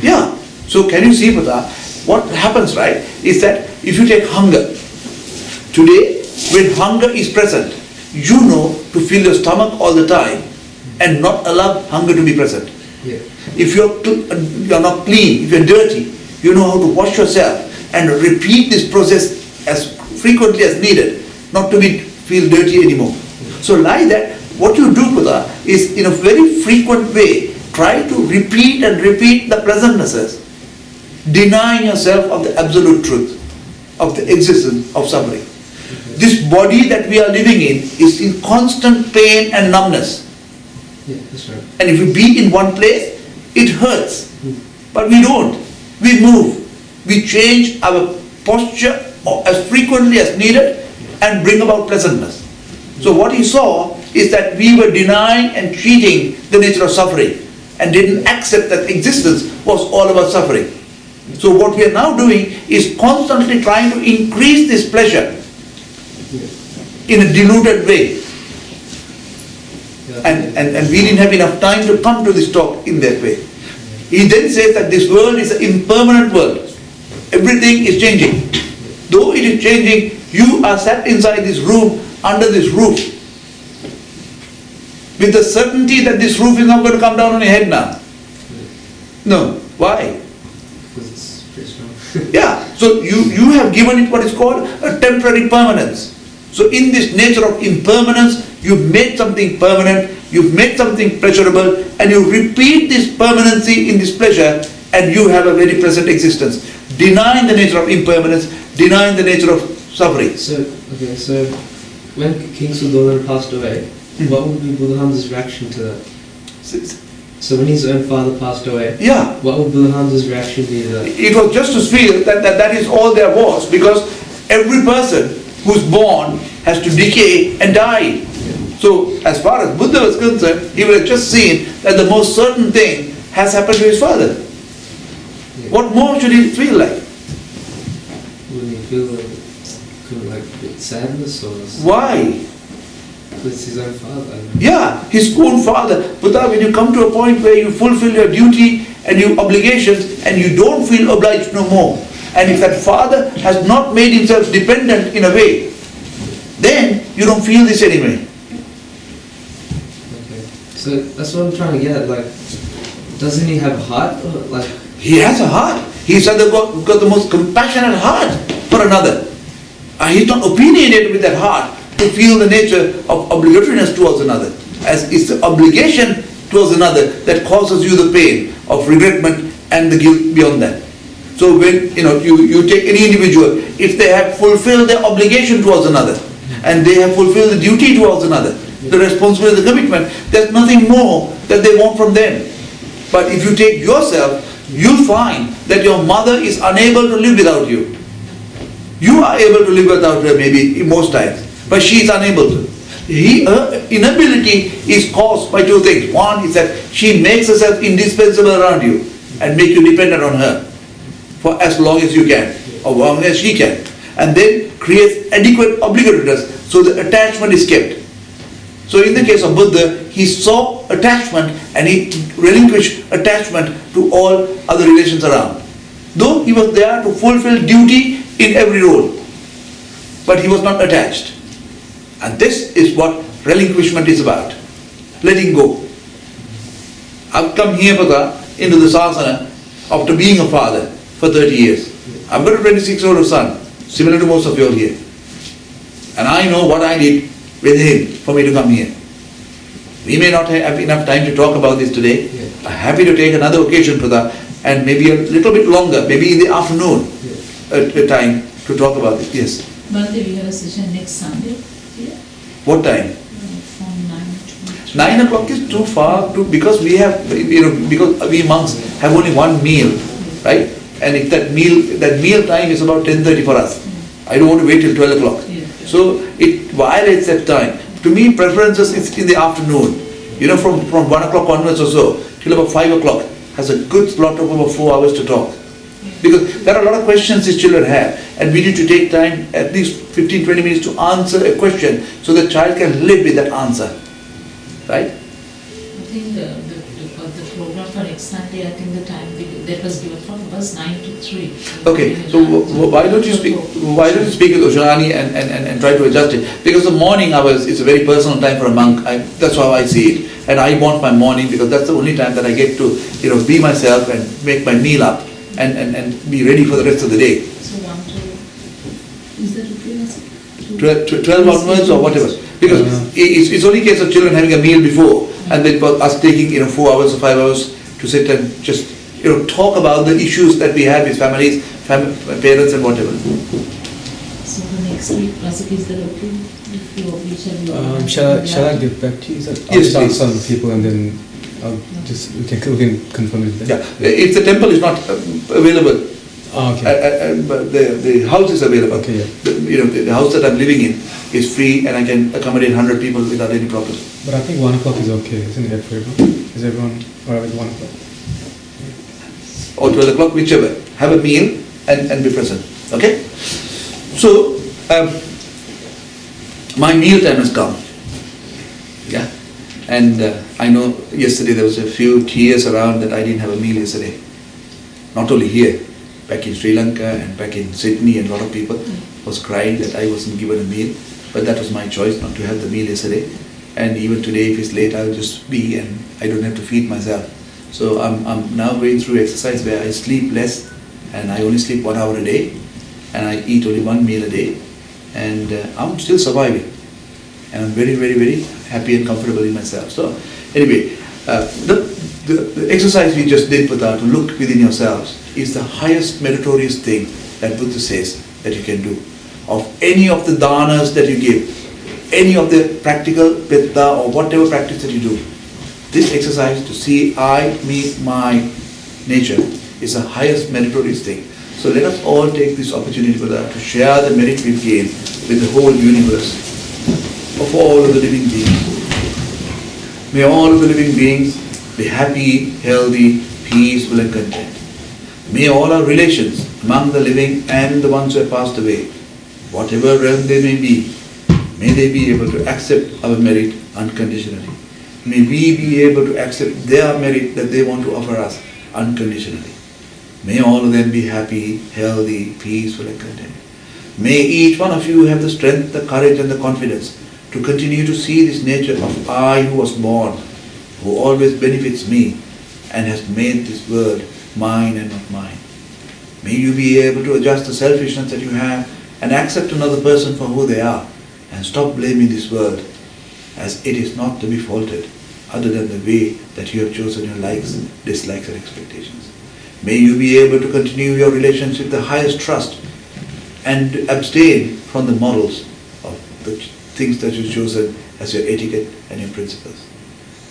Yeah. So can you see, Buddha, what happens, right, is that if you take hunger, today, when hunger is present, you know to fill your stomach all the time and not allow hunger to be present. Yeah. If you're not clean, if you're dirty, you know how to wash yourself and repeat this process as frequently as needed, not to feel dirty anymore. So like that, what you do, Buddha, is in a very frequent way, try to repeat and repeat the pleasantnesses, denying yourself of the absolute truth of the existence of suffering. This body that we are living in is in constant pain and numbness. Yeah, that's right. And if we be in one place, it hurts. But we don't. We move. We change our posture as frequently as needed and bring about pleasantness. So what he saw is that we were denying and treating the nature of suffering and didn't accept that existence was all about suffering. So what we are now doing is constantly trying to increase this pleasure in a diluted way. And we didn't have enough time to come to this talk in that way. He then says that this world is an impermanent world. Everything is changing. Though it is changing, you are sat inside this room, under this roof, with the certainty that this roof is not going to come down on your head now. No. Why? Because it's pretty strong. Yeah. So you have given it what is called a temporary permanence. So in this nature of impermanence, you've made something permanent, you've made something pleasurable, and you repeat this permanency in this pleasure, and you have a very present existence. Denying the nature of impermanence, denying the nature of suffering. So when King Sudolan passed away, what would be Buddha's reaction to that? So when his own father passed away, yeah, what would Buddha's reaction be to that? It was just to feel that is all there was, because every person who's born has to decay and die. So as far as Buddha was concerned, he would have just seen that the most certain thing has happened to his father. What more should he feel like? Wouldn't he feel like a bit sadness or? Why? Because it's his own father. Yeah, his own father. Buddha, when you come to a point where you fulfill your duty and your obligations and you don't feel obliged no more, and if that father has not made himself dependent in a way, then you don't feel this anyway. Okay. So that's what I'm trying to get at. Like, doesn't he have a heart? Or like, he has a heart. He's got the most compassionate heart for another. He's not opinionated with that heart to feel the nature of obligatoriness towards another. As it's the obligation towards another that causes you the pain of regretment and the guilt beyond that. So when you take any individual, if they have fulfilled their obligation towards another, and they have fulfilled the duty towards another, the responsibility, the commitment, there's nothing more that they want from them. But if you take yourself, you'll find that your mother is unable to live without you. You are able to live without her maybe most times, but she is unable to. Her inability is caused by two things. One is that she makes herself indispensable around you and make you dependent on her for as long as you can, or as long as she can, and then creates adequate obligatoriness, so the attachment is kept. So in the case of Buddha, he saw attachment and he relinquished attachment to all other relations around. Though he was there to fulfill duty in every role, but he was not attached. And this is what relinquishment is about. Letting go. I've come here, Buddha, into the sasana after being a father for 30 years. I've got a 26-year-old son, similar to most of you all here. And I know what I did with him for me to come here. We may not have enough time to talk about this today. I'm happy to take another occasion for that, and maybe a little bit longer, maybe in the afternoon, a time to talk about it. Yes. Bhante, we have a session next Sunday. Yeah. What time? From 9 to 9 o'clock is too far because we have, because we monks have only one meal, right? And if that meal time is about 10:30 for us. I don't want to wait till 12 o'clock. Yeah. So it violates that time. To me, preferences is in the afternoon. From 1 o'clock onwards or so, till about 5 o'clock, has a good slot of about 4 hours to talk. Because there are a lot of questions these children have, and we need to take time, at least 15-20 minutes to answer a question, so the child can live with that answer. Right? I think the program for next Sunday, I think the time that was given for was 9 to 3. Okay, so why don't you speak with Oshanani and try to adjust it? Because the morning hours is a very personal time for a monk. That's how I see it. And I want my morning because that's the only time that I get to be myself and make my meal up and be ready for the rest of the day. So 1 to, is that okay? 12 onwards or whatever. Because it's only a case of children having a meal before and then us taking 4 hours or 5 hours to sit and just talk about the issues that we have with families, parents and whatever. So the next week, Rasik, is that okay? If Shall I get back to you? Yes, I'll please. start some people and then we can confirm it then. Yeah, if the temple is not available, And the house is available. Okay, yeah. The house that I'm living in is free, and I can accommodate 100 people without any problem. But I think 1 o'clock is okay, isn't it, for everyone? Is everyone alright with 1 o'clock? Or 12 o'clock, whichever. Have a meal and be present. Okay? So, my meal time has come. Yeah? And I know yesterday there was a few tears around that I didn't have a meal yesterday. Not only here, back in Sri Lanka and back in Sydney, and a lot of people was crying that I wasn't given a meal. But that was my choice not to have the meal yesterday. And even today, if it's late, I'll just be, and I don't have to feed myself. So I'm now going through exercise where I sleep less, and I only sleep 1 hour a day, and I eat only 1 meal a day, and I'm still surviving. And I'm very, very, very happy and comfortable in myself. So anyway, the exercise we just did, Pata, to look within yourselves, is the highest meritorious thing that Buddha says that you can do. Of any of the danas that you give, any of the practical pitta or whatever practice that you do, this exercise to see I, me, my nature is the highest meritorious thing. So let us all take this opportunity, Buddha, to share the merit we've gained with the whole universe of all of the living beings. May all of the living beings be happy, healthy, peaceful and content. May all our relations among the living and the ones who have passed away, whatever realm they may be, may they be able to accept our merit unconditionally. May we be able to accept their merit that they want to offer us unconditionally. May all of them be happy, healthy, peaceful and content. May each one of you have the strength, the courage and the confidence to continue to see this nature of I who was born, who always benefits me and has made this world mine and not mine. May you be able to adjust the selfishness that you have and accept another person for who they are, and stop blaming this world, as it is not to be faulted other than the way that you have chosen your likes, dislikes and expectations. May you be able to continue your relationship with the highest trust and abstain from the morals of the things that you've chosen as your etiquette and your principles.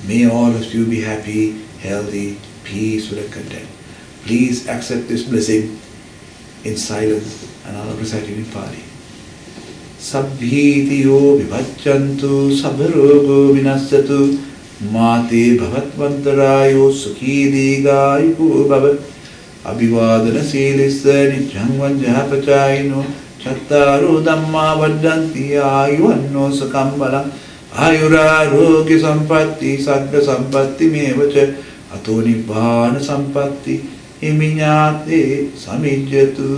May all of you be happy, healthy, peaceful and content. Please accept this blessing in silence, and I'll recite it in Pali. Sabbhitiyo vibhaccantu sabharogo vinassatu mate bhavatvantarayo sukhi digayuko bhavat abhivadana silissa nityam vanjapachayino chattaro dhamma vadanti ayuvanno sakambalam ayurarogi sampatti sagga sampatti mevacha ato nibbana sampatti iminyate samijjatu.